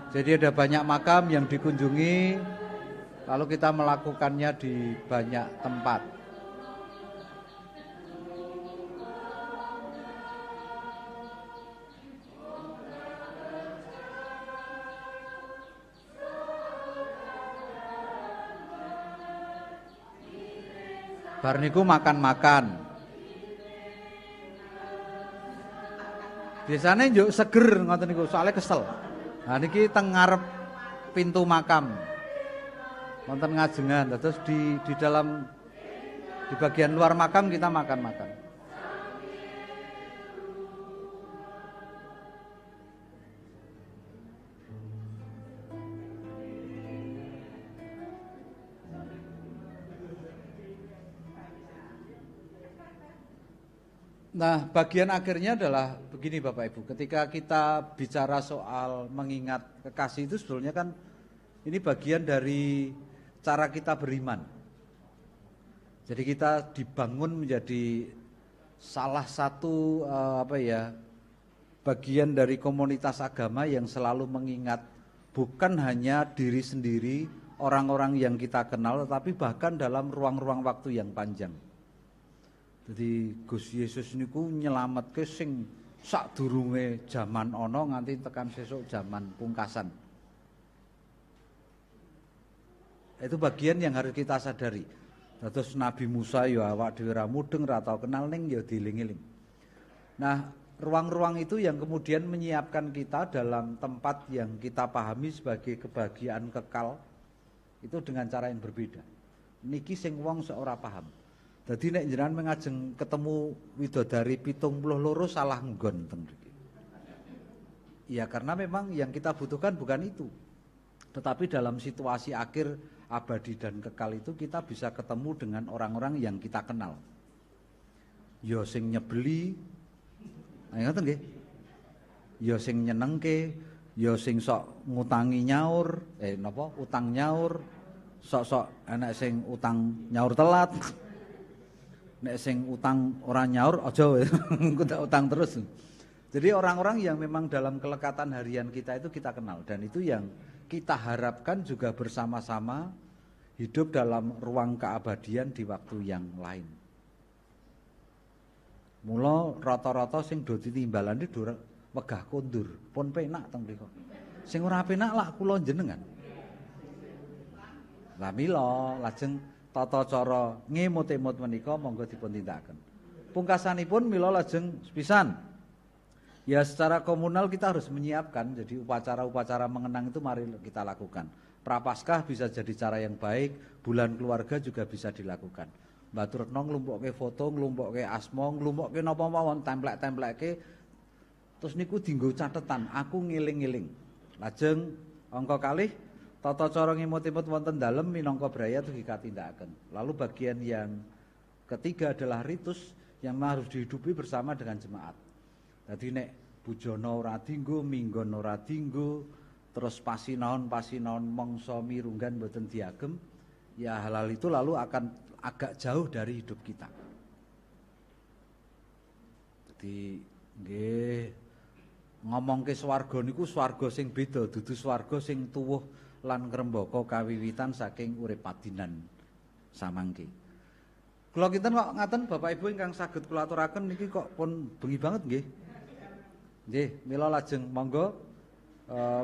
Jadi ada banyak makam yang dikunjungi, lalu kita melakukannya di banyak tempat. Bar niku makan-makan. Biasanya njuk seger ngoten niku, soalnya kesel. Nah niki teng ngarep pintu makam. Wonten ngajengan, terus di dalam di bagian luar makam kita makan-makan. Nah, bagian akhirnya adalah begini Bapak Ibu, ketika kita bicara soal mengingat kekasih itu sebetulnya kan ini bagian dari cara kita beriman. Jadi kita dibangun menjadi salah satu bagian dari komunitas agama yang selalu mengingat bukan hanya diri sendiri, orang-orang yang kita kenal, tetapi bahkan dalam ruang-ruang waktu yang panjang. Jadi Gusti Yesus niku nyelametke sing sadurunge jaman ana nganti tekan sesuk jaman pungkasan. Itu bagian yang harus kita sadari. Terus Nabi Musa ya awak dhewe ra mudeng ra tau kenal ning ya dieling-eling. Nah, ruang-ruang itu yang kemudian menyiapkan kita dalam tempat yang kita pahami sebagai kebahagiaan kekal itu dengan cara yang berbeda. Niki sing wong seora paham. Dadi nek jenengan mengajeng ketemu widodari 72 salah nggon teng mriki. Ya karena memang yang kita butuhkan bukan itu. Tetapi dalam situasi akhir abadi dan kekal itu kita bisa ketemu dengan orang-orang yang kita kenal. Ya sing nyebeli, ngoten nggih. Ya sing nyenengke, ya sing sok ngutangi nyaur, utang nyaur, sok-sok enek sing utang nyaur telat. Nek sing utang ora nyaur aja utang terus. Jadi orang-orang yang memang dalam kelekatan harian kita itu kita kenal dan itu yang kita harapkan juga bersama-sama hidup dalam ruang keabadian di waktu yang lain. Mula rata-rata sing do ditimbalane do wegah kondur, pun penak teng mriku. Sing ora penak lak kula jenengan. Lah mila lajeng tata cara ngemut-emut menika monggo dipun tindakaken. Pungkasanipun mila lajeng sepisan. Ya secara komunal kita harus menyiapkan, jadi upacara-upacara mengenang itu mari kita lakukan. Prapaskah bisa jadi cara yang baik, bulan keluarga juga bisa dilakukan. Mbatur retno nglumpukke foto, nglumpukke asma, nglumpukke napa mawon templek-templekke terus niku dienggo catetan, aku ngiling-ngiling. Lajeng angka kalih tata cara ngimut-imut wonten dalem minangka braya tuh katindakaken. Lalu bagian yang ketiga adalah ritus yang harus dihidupi bersama dengan jemaat. Jadi nek bujana ora dienggo, minggon ora dienggo, terus pasinaon mangsa mirunggan mboten diagem, ya hal-hal itu lalu akan agak jauh dari hidup kita. Jadi nggih ngomongke swarga niku swarga sing beda, dudu swarga sing tuwuh lan ngrembaka kawiwitan saking urip padinan samangke. Kula kinten kok ngaten Bapak Ibu ingkang saged kula aturaken niki kok pun bengi banget nggih. Nggih, mila lajeng monggo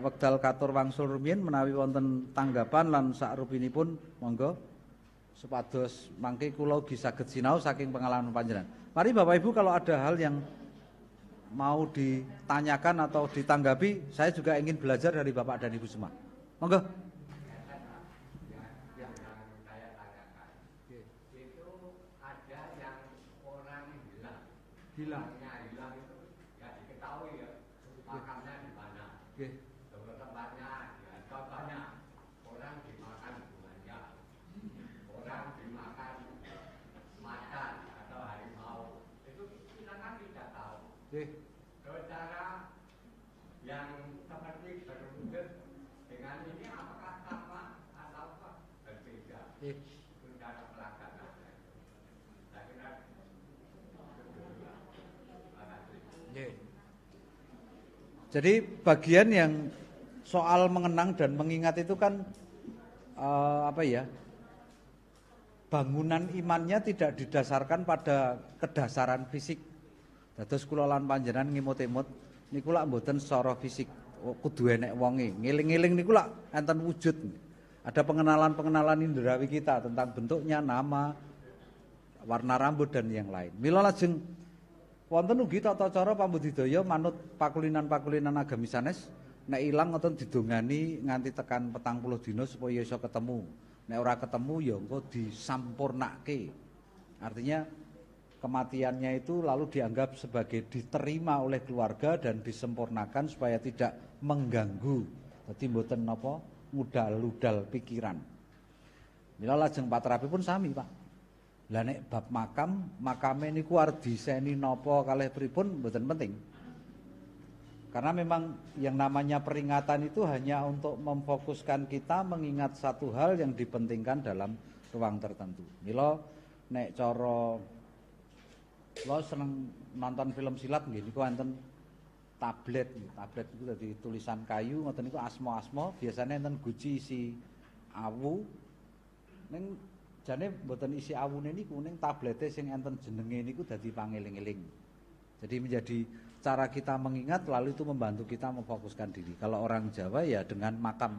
wekdal katur wangsul rumiyin menawi wonten tanggapan lan sakrupinipun monggo supados mangke kula ugi saged sinau saking pengalaman panjenengan. Mari Bapak Ibu kalau ada hal yang mau ditanyakan atau ditanggapi, saya juga ingin belajar dari Bapak dan Ibu semua. Monggo. Yang saya tanyakan itu ada yang orang hilang. Hilangnya hilang itu ya diketahui ya makamnya di mana. Tempatnya ya contohnya orang dimakan bunganya, orang dimakan macan atau harimau. Itu kita kan tidak tahu. Saudara yang seperti berwujud dengan ini apakah sama atau berbeda? Sudah pelaksanaan. Saya kira Jadi bagian yang soal mengenang dan mengingat itu kan bangunan imannya tidak didasarkan pada kedasaran fisik. Dados kula lan panjenengan ngimut-imut niku lak mboten secara fisik kudu enek wonge. Ngiling-ngiling niku lak enten wujud. Ada pengenalan-pengenalan indrawi kita tentang bentuknya, nama, warna rambut dan yang lain. Mila lajeng wonten ugi tata cara pambudidaya manut pakulinan-pakulinan agami sanes nek ilang ngoten didongani nganti tekan 40 dina supaya iso ketemu. Nek ora ketemu ya engko disampurnake. Artinya kematiannya itu lalu dianggap sebagai diterima oleh keluarga dan disempurnakan supaya tidak mengganggu. Dadi mboten napa ngudal-udal pikiran. Mila lajeng patrapipun sami, Pak. Lah nek bab makame niku arep diseni napa kalih pripun mboten penting. Karena memang yang namanya peringatan itu hanya untuk memfokuskan kita mengingat satu hal yang dipentingkan dalam ruang tertentu. Mila nek cara kula seneng nonton film silat nggih niku wonten tablet itu dadi tulisan kayu ngoten niku asma-asma biasanya enten guci isi awu ning jane mboten isi awune niku ning tablete sing enten jenenge niku dadi pangeling-eling. Jadi menjadi cara kita mengingat lalu itu membantu kita memfokuskan diri. Kalau orang Jawa ya dengan makam.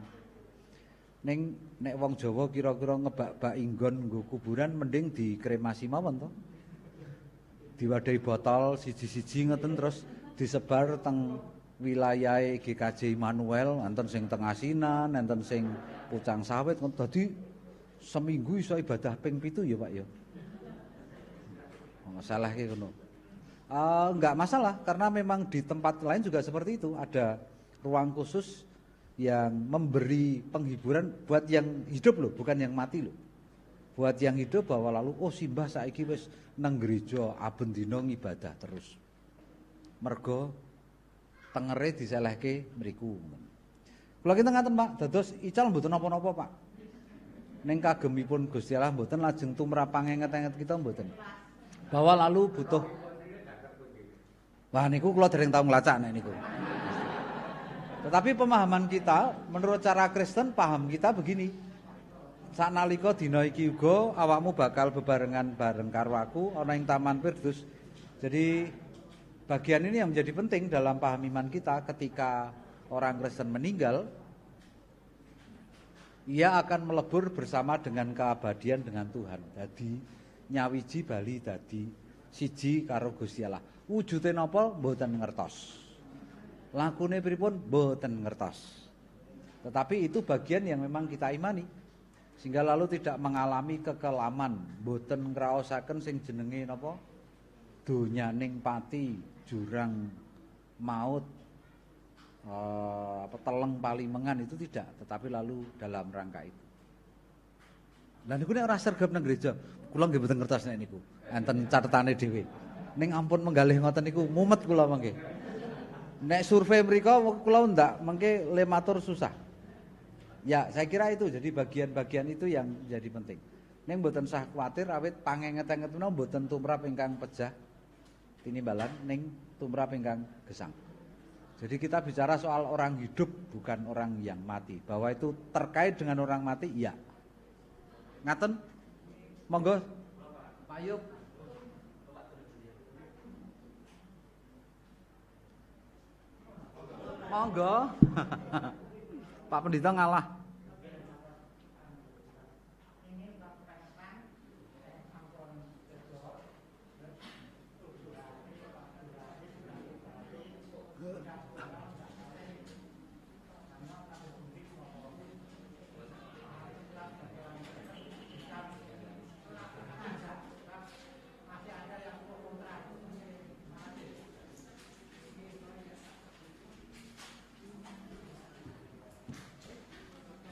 Ning nek wong Jawa kira-kira ngebak-bak inggon nggo kuburan mending dikremasi mawon to. Diwadahi botol siji-siji ngoten terus disebar teng wilayahe GKJ Immanuel, enten sing teng Asinan, enten sing Pucang Sawit ngoten. Dadi seminggu iso ibadah ping 7 ya Pak ya. Masalah ki ngono. Enggak masalah karena memang di tempat lain juga seperti itu, ada ruang khusus yang memberi penghiburan buat yang hidup loh, bukan yang mati loh. Buat yang hidup bahwa lalu simbah saiki wis nang gereja aben dina ngibadah terus. Mergo tengere diselehke mriku. Kula kinten ngaten Pak, dados ical mboten napa-napa Pak. Ning kagemipun Gusti Allah mboten lajeng tumrap pangenget-enget kita mboten. Bahwa lalu butuh. Wah niku kula dereng tau nglacak nek niku. Tetapi pemahaman kita menurut cara Kristen paham kita begini. Saknalika dina iki uga awakmu bakal bebarengan bareng karo aku ana ing Taman Firdaus. Jadi bagian ini yang menjadi penting dalam paham iman kita ketika orang Kristen meninggal, ia akan melebur bersama dengan keabadian dengan Tuhan. Dadi nyawiji bali dadi siji karo Gusti Allah. Wujude napa mboten ngertos. Lakune pripun mboten ngertos. Tetapi itu bagian yang memang kita imani. Sehingga lalu tidak mengalami kekelaman, mboten ngraosaken sing jenenge napa? Donyaning pati, jurang maut, teleng palimengan itu tidak, tetapi lalu dalam rangka itu. Lah niku nek ora sregep nang gereja, kula nggih mboten ngertos nek niku. Enten catetane dhewe. Ning ampun menggalih ngoten niku mumet kula mangke. Nek survei mriko kula ndak mengke le matur susah. Ya, saya kira itu jadi bagian-bagian itu yang jadi penting. Ning mboten usah kuwatir awit pangenget-enget menawa mboten tumrap ingkang pejah tinimbalan ning tumrap ingkang gesang. Jadi kita bicara soal orang hidup bukan orang yang mati. Bahwa itu terkait dengan orang mati, iya. Ngaten? Monggo. Pak Yub. Monggo. Pak Pendeta ngalah.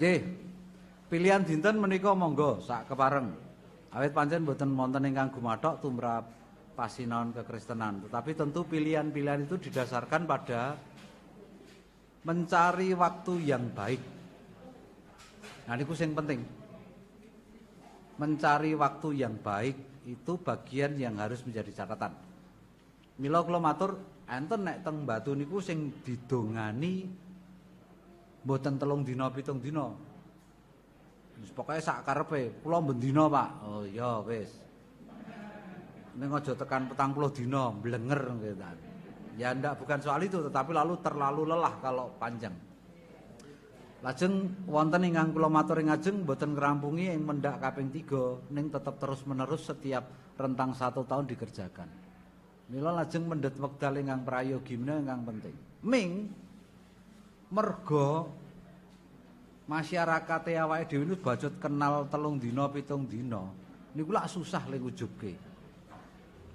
Nggih. Pilihan dinten menika monggo sak kepareng. Awit pancen mboten wonten ingkang gumathok tumrap pasinaon kekristenan, tetapi tentu pilihan-pilihan itu didasarkan pada mencari waktu yang baik. Nah niku sing penting. Mencari waktu yang baik itu bagian yang harus menjadi catatan. Mila kula matur enten nek teng Batu niku sing didongani mboten 3 dina 7 dina. Wis pokoke sak karepe, kula bendina, Pak. Oh iya wis. Ning aja tekan 40 dina blenger gitu. Ya ndak bukan soal itu, tetapi lalu terlalu lelah kalau panjang. Lajeng wonten ingkang kula matur ing ajeng mboten ngrampungi ing mendak kaping 3 ning tetep terus-menerus setiap rentang 1 tahun dikerjakan. Mila lajeng mendhet wekdal ingkang prayogimna ingkang penting. Ming mergo masyarakat awake dhewe niku bacot kenal 3 dina 7 dina niku lak susah le ujubke.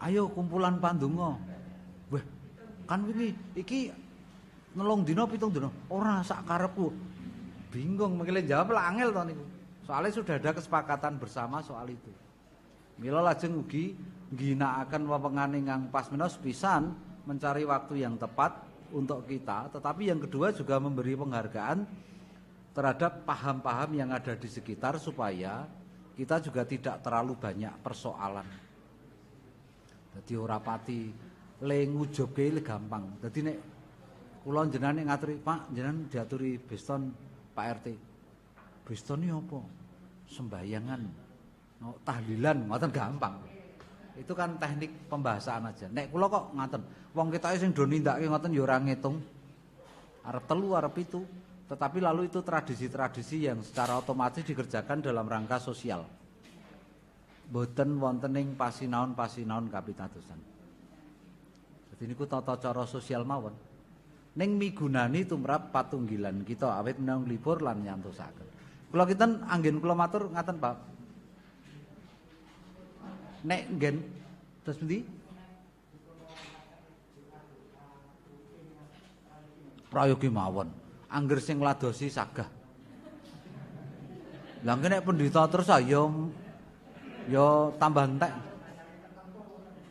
Ayo kumpulan pandonga. Wah, kan iki 3 dina 7 dina ora sak karepku. Bingung mengkile jawab lah angel to niku. Soalnya sudah ada kesepakatan bersama soal itu. Mila lajeng ugi ngginakaken wewengan ingkang pasmina pisan mencari waktu yang tepat untuk kita, tetapi yang kedua juga memberi penghargaan terhadap paham-paham yang ada di sekitar supaya kita juga tidak terlalu banyak persoalan. Jadi ora pati le ngujobke le gampang. Dadi nek kula jenengan ngaturi, Pak, jenengan diaturi beston Pak RT. Beston iki apa? Sembayangan. No, tahlilan ngoten gampang. Itu kan teknik pembahasan aja. Nek kula kok ngaten. Wong ketoke sing do nindakake ngoten ya ora ngitung. Arep telu arep pitu. Tetapi lalu itu tradisi-tradisi yang secara otomatis dikerjakan dalam rangka sosial. Boten wontening pasinaon-pasinaon kapitadosan. Jadi niku tata cara sosial mawon. Ning migunani tumrap patunggilan kita awit menawi libur lan nyantosaken. Kula kinten anggen kula matur ngaten, Pak. Nek nggen terus pundi? Prayogi mawon. Angger sing ngladosi sagah. Lah nek pendhita terus ayo ya tambah entek.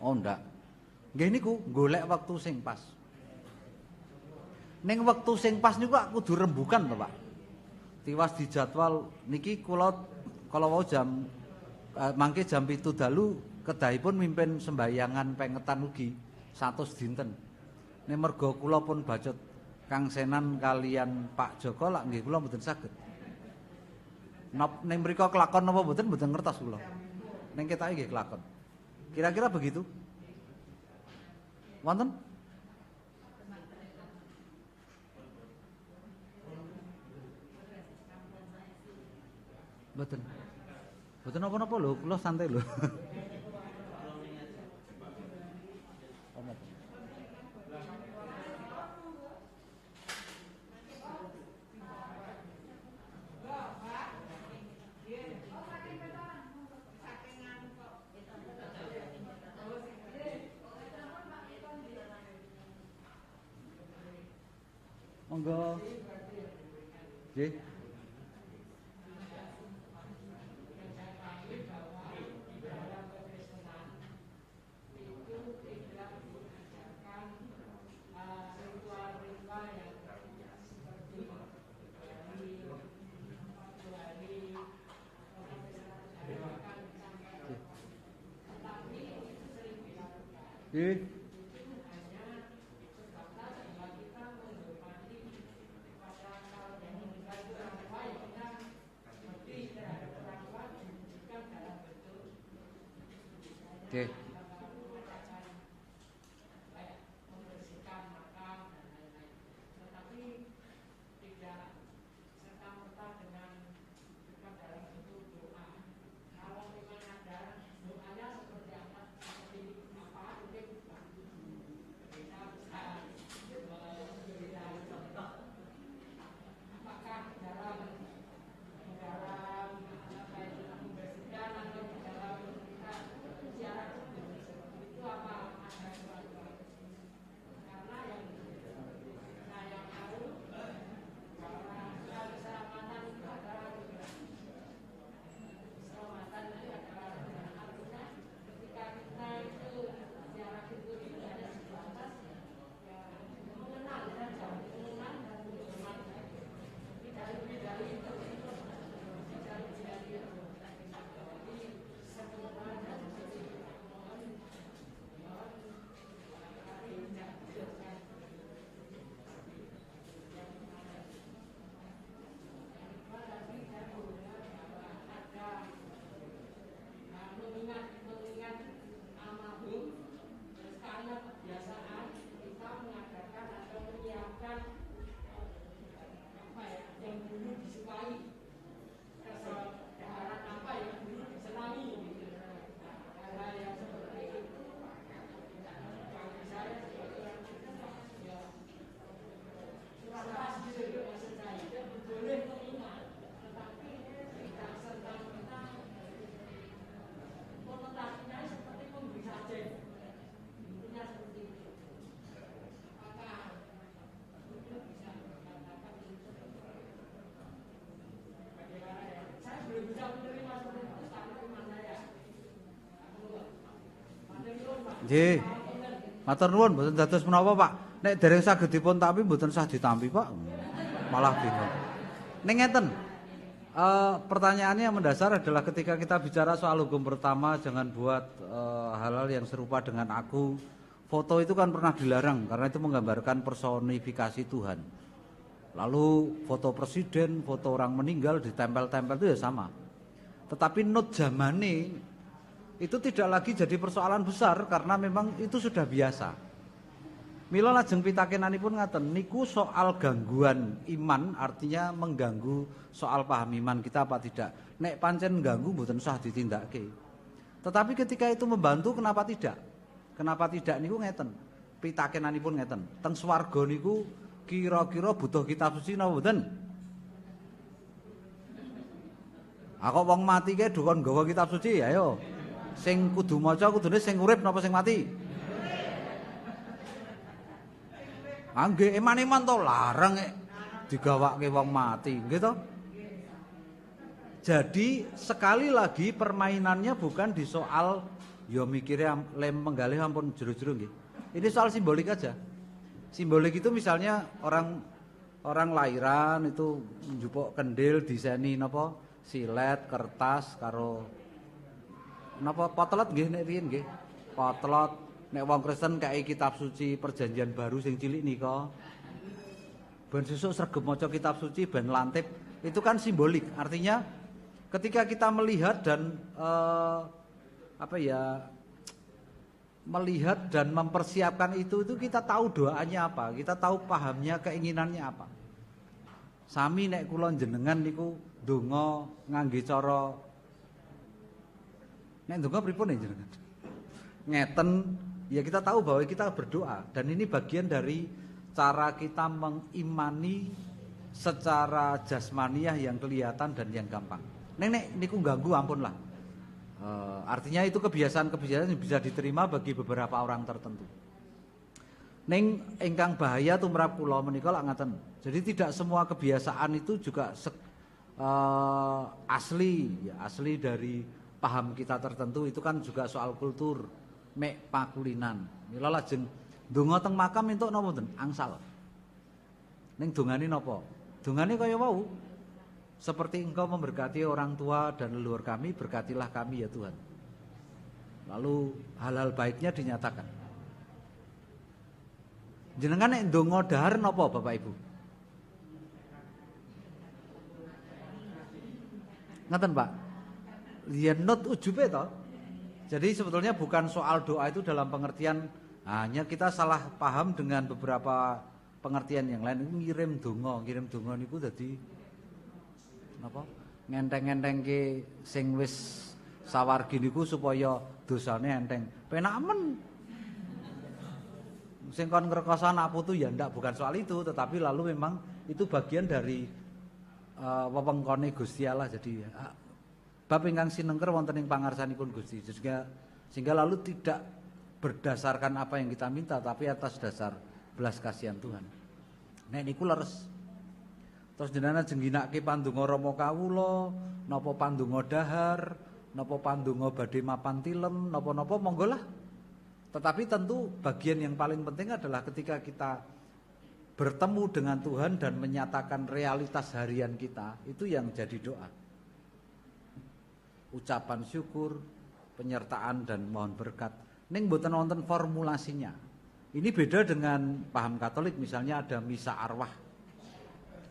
Oh ndak. Nggih niku golek wektu sing pas. Ning wektu sing pas niku kudu rembukan to, Pak. Tiwas dijadwal niki kula kala wau jam mangke jam 7 dalu kedahipun mimpin sembayangan pengetan ugi 100 dinten. Nek merga kula pun bacot Kang Senan kalian Pak Joko lak nggih kula mboten saged. Nop ning mriku kelakon napa mboten ngertos kula. Ning ketake nggih kelakon. Kira-kira begitu. Wonten? Mboten. Mboten napa-napa lho, kula santai lho. Monggo. Nggih. Nggih. Oke. Nggih. Matur nuwun mboten dados menapa, Pak. Nek dereng saged dipun tampi mboten sah ditampi, Pak. Malah bingung. Ning ngeten. Pertanyaannya yang mendasar adalah ketika kita bicara soal hukum pertama, jangan buat hal-hal yang serupa dengan aku. Foto itu kan pernah dilarang karena itu menggambarkan personifikasi Tuhan. Lalu foto presiden, foto orang meninggal ditempel-tempel itu ya sama. Tetapi not zamane itu tidak lagi jadi persoalan besar karena memang itu sudah biasa. Mila lajeng pitakenanipun ngaten niku soal gangguan iman, artinya mengganggu soal paham iman kita apa tidak. Nek pancen ganggu mboten usah ditindakke. Tetapi ketika itu membantu kenapa tidak? Kenapa tidak niku ngeten. Pitakenanipun ngeten. Teng swarga niku kira-kira butuh kitab suci napa mboten? Kok wong mati ke dukon nggawa kitab suci, ayo. Sing kudu maca kudune sing urip napa sing mati? Nggih iman-iman to larang digawake wong mati, nggih to? Jadi sekali lagi permainannya bukan di soal ya mikirnya lem menggalih ampun jero-jero nggih. Ini soal simbolik aja. Simbolik itu misalnya orang lahiran itu njupuk kendil diseni napa silet kertas karo napa potlot nggih nek riyen nggih. Potlot nek wong Kristen kae kitab suci perjanjian baru sing cilik nika. Ben sesuk sregep maca kitab suci ben lantip, itu kan simbolik. Artinya ketika kita melihat dan melihat dan mempersiapkan itu kita tahu doanya apa, kita tahu pahamnya, keinginannya apa. Sami nek kula jenengan niku donga ngangge cara nek donga pripun nek jenengan? Ngeten ya kita tahu bahwa kita berdoa dan ini bagian dari cara kita mengimani secara jasmaniah yang kelihatan dan yang gampang. Nek niku ganggu ampun lah. Artinya itu kebiasaan-kebiasaan yang bisa diterima bagi beberapa orang tertentu. Ning ingkang bahaya tumrap kula menika lak ngaten. Jadi tidak semua kebiasaan itu juga asli dari paham kita tertentu, itu kan juga soal kultur. Mek pakulinan. Mila lajeng donga teng makam entuk napa mboten? Angsal. Ning dongane napa? Dongane kaya wau. Seperti engkau memberkati orang tua dan leluhur kami, berkatilah kami ya Tuhan. Lalu hal-hal baiknya dinyatakan. Jenengan nek ndonga dahar napa Bapak Ibu? Ngaten Pak. Ya not ujube to. Jadi sebetulnya bukan soal doa itu dalam pengertian hanya kita salah paham dengan beberapa pengertian yang lain. Ngirim donga niku dadi napa? Ngenteng-ngentengke sing wis sawargi niku supaya dosane enteng. Penak men. Sing kon ngrekoso anak putu ya ndak, bukan soal itu, tetapi lalu memang itu bagian dari wewengkone Gusti Allah. Jadi bab ingkang sinengker wonten ing pangarsanipun Gusti, sehingga lalu tidak berdasarkan apa yang kita minta tapi atas dasar belas kasihan Tuhan. Nek niku leres. Terus jenengan jengginake pandonga Rama kawula, napa pandonga dahar, napa pandonga badhe mapan tilem, napa-napa monggo lah. Tetapi tentu bagian yang paling penting adalah ketika kita bertemu dengan Tuhan dan menyatakan realitas harian kita, itu yang jadi doa. Ucapan syukur, penyertaan dan mohon berkat. Ning mboten wonten formulasinya. Ini beda dengan paham Katolik, misalnya ada misa arwah,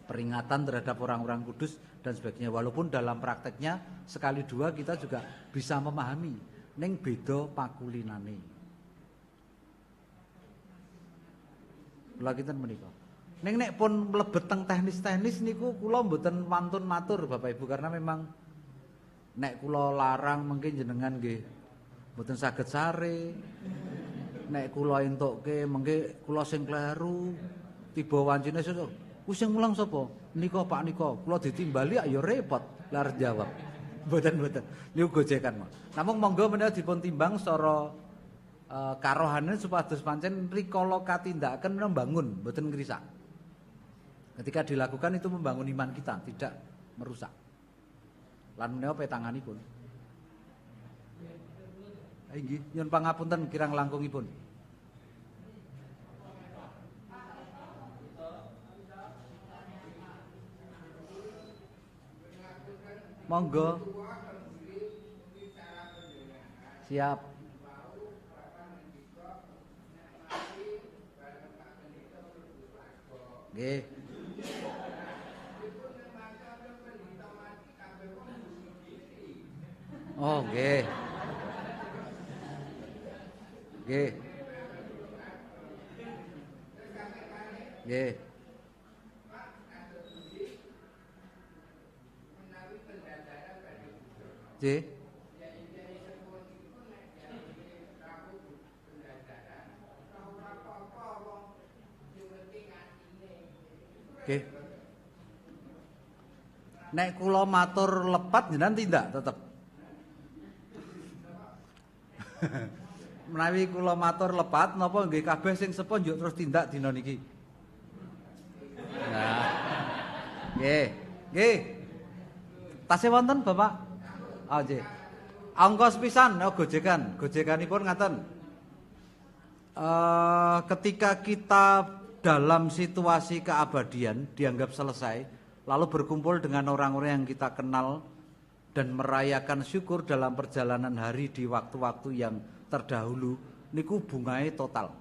peringatan terhadap orang-orang kudus dan sebagainya. Walaupun dalam prakteknya sekali dua kita juga bisa memahami. Ning beda pakulinane. Kula kinten menika. Ning nek pun mlebet teng teknis-teknis niku kula mboten wantun matur Bapak Ibu karena memang nek kula larang mungkin jenengan nggih mboten saged sare. Nek kula entukke mengke kula sing kleru tiba wancine sesuk. Ku sing mulang sapa? Nika Pak nika. Kula ditimbali ya repot lar jawab. Mboten. Niku gojekan. Namung monggo menawa dipun timbang secara karohanen supados pancen rikala katindakan membangun, mboten ngrisak. Ketika dilakukan itu membangun iman kita, tidak merusak. Lan menawa petanganipun. Inggih, nyuwun pangapunten kirang langkungipun. Monggo. Siap. Nggih. Oh, nggih. Nggih. Nggih. Nggih. Nggih. Nek kula matur lepat jenengan tindak tetep. Menawi kula matur lepat napa nggih kabeh sing sepuh njuk terus tindak dina niki. Nah. Nggih. Nggih. Tasih wonten, Bapak? Oh, nggih. Angka sepisan gojekan. Gojekanipun ngaten. Ketika kita dalam situasi keabadian dianggap selesai, lalu berkumpul dengan orang-orang yang kita kenal dan merayakan syukur dalam perjalanan hari di waktu-waktu yang terdahulu, niku bungae total.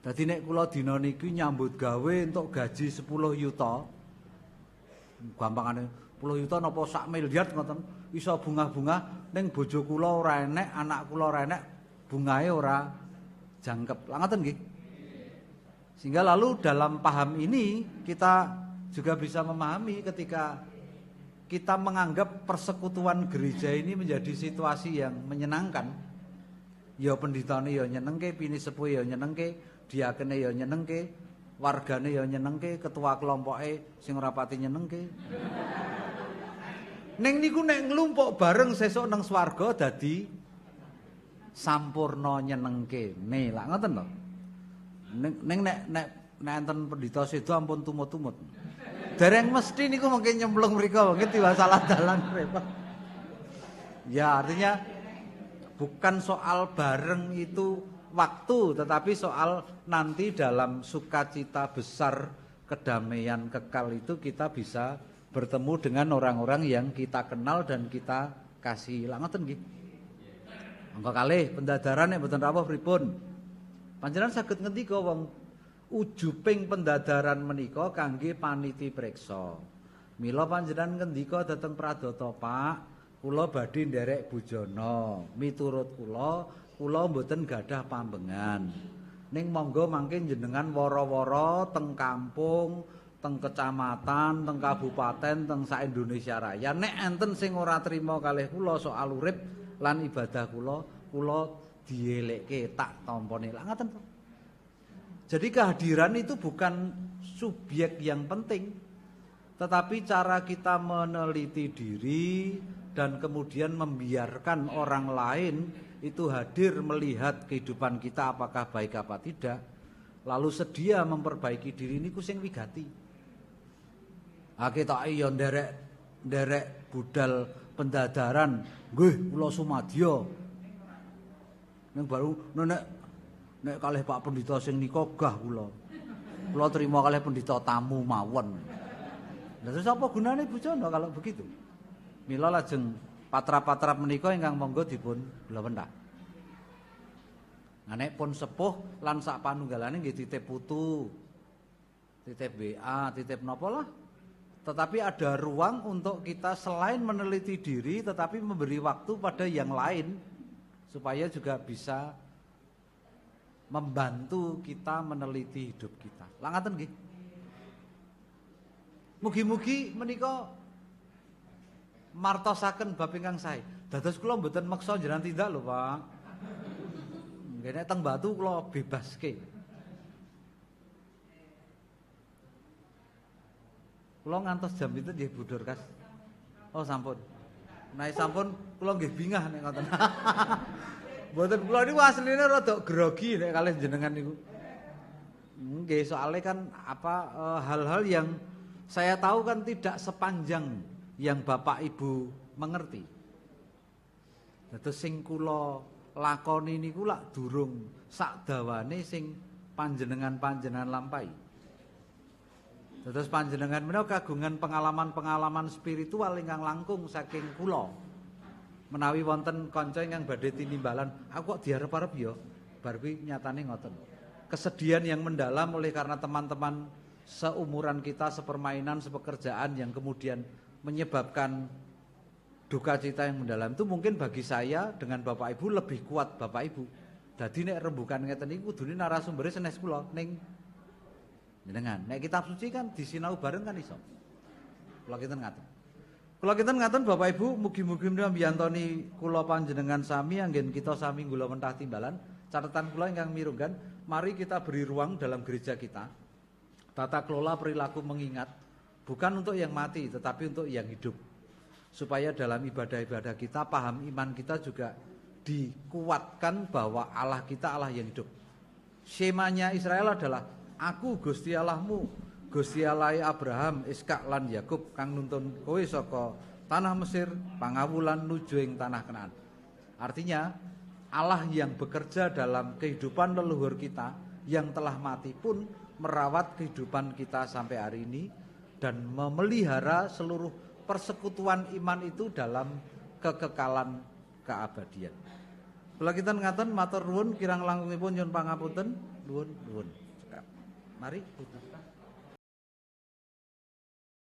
Dadi nek kula dina niki nyambut gawe entuk gaji 10 yuta, gampangane 10 yuta napa sak miliar ngoten, iso bunga-bunga ning bojo kula ora enek, anak kula ora enek, bungae ora jangkep. Lah ngoten nggih. Sehingga lalu dalam paham ini kita juga bisa memahami ketika kita menganggap persekutuan gereja ini menjadi situasi yang menyenangkan. Ya pendhitane ya nyenengke, pini sepuh ya nyenengke, diakene ya nyenengke, wargane ya nyenengke, ketua kelompoke sing ora pati nyenengke. Ning niku nek nglumpuk bareng sesuk nang swarga dadi sampurna nyenengke. Nih, lak ngoten lho. Ning nek enten pendhita sedo ampun tumut-tumut. Dereng mesti niku mungkin nyemplung mriku mungkin tiba salah dalan repot. Ya, artinya bukan soal bareng itu waktu, tetapi soal nanti dalam sukacita besar kedamaian kekal itu kita bisa bertemu dengan orang-orang yang kita kenal dan kita kasih. Lah ngoten nggih. Angka kalih pendadaran nek mboten rawuh pripun? Panjenengan saged ngendika wong ujuping pendadaran menika kangge paniti preksa. Mila panjenengan ngendika dhateng Pradata, Pak, kula badhe nderek bujana. Miturut kula mboten gadah pambengan. Ning monggo mangke jenengan wara-wara teng kampung, teng kecamatan, teng kabupaten, teng sak Indonesia Raya. Nek enten sing ora trima kalih kula soal urip lan ibadah kula dielekke tak tampane. Lah ngaten to. Jadi kehadiran itu bukan subjek yang penting, tetapi cara kita meneliti diri dan kemudian membiarkan orang lain itu hadir melihat kehidupan kita apakah baik apa tidak, lalu sedia memperbaiki diri niku sing wigati. Kita iya nderek budal pendadaran, nggih kula sumadya. Ning baru nek kalih Pak Pendhita sing nika gah kula. Kula trima kalih pendhita tamu mawon. Lah terus apa gunane bujana kalau begitu? Mila lajeng patra-patra menika ingkang monggo dipun blawentah. Nah nek pun sepuh lan sak panunggalane nggih titip putu, titip WA, titip napa lah. Tetapi ada ruang untuk kita selain meneliti diri tetapi memberi waktu pada yang lain supaya juga bisa membantu kita meneliti hidup kita. Lah ngaten nggih. Mugi-mugi menika martosaken bab ingkang sae. Dados kula mboten meksa njenengan tindak lho, Pak. Nggih nek teng Batu kula bebaske. Kula ngantos jam itu nggih budur kas. Oh sampun. Nek sampun kula nggih bingah nek ngoten. Mboten kula niku asline rada grogi nek kalih jenengan niku. Nggih soalnya kan hal-hal yang saya tahu kan tidak sepanjang yang Bapak Ibu mengerti. Dados sing kula lakoni niku lak durung sak dawane sing panjenengan lampahi. Dados panjenengan menika kagungan pengalaman-pengalaman spiritual ingkang langkung saking kula. Menawi wonten kanca ingkang badhe tinimbalan, aku kok diarep-arep ya, bar kuwi nyatane ngoten. Kesedihan yang mendalam oleh karena teman-teman seumuran kita, sepermainan, sepekerjaan yang kemudian menyebabkan duka cita yang mendalam itu mungkin bagi saya dengan Bapak Ibu lebih kuat Bapak Ibu. Dadi nek rembugan ngeten niku kudune narasumbere senes kula ning jenengan. Nek kitab suci kan disinau bareng kan iso. Kula kinten ngaten. Kula kinten ngaten Bapak Ibu, mugi-mugi menawi mbiyantoni kula panjenengan sami anggen kita sami nggula mentah timbalan. Catatan kula ingkang mirunggan, mari kita beri ruang dalam gereja kita. Tata kelola perilaku mengingat bukan untuk yang mati tetapi untuk yang hidup. Supaya dalam ibadah-ibadah kita paham iman kita juga dikuatkan bahwa Allah kita Allah yang hidup. Skemanya Israel adalah aku Gusti Allahmu, Gusti Allah Abraham, Ishak lan Yakub kang nuntun kowe saka tanah Mesir pangawulan nuju ing tanah Kanaan. Artinya Allah yang bekerja dalam kehidupan leluhur kita yang telah mati pun merawat kehidupan kita sampai hari ini dan memelihara seluruh persekutuan iman itu dalam kekekalan keabadian. Kula kinten ngaten matur nuwun kirang langkungipun nyuwun pangapunten, nuwun. Mari.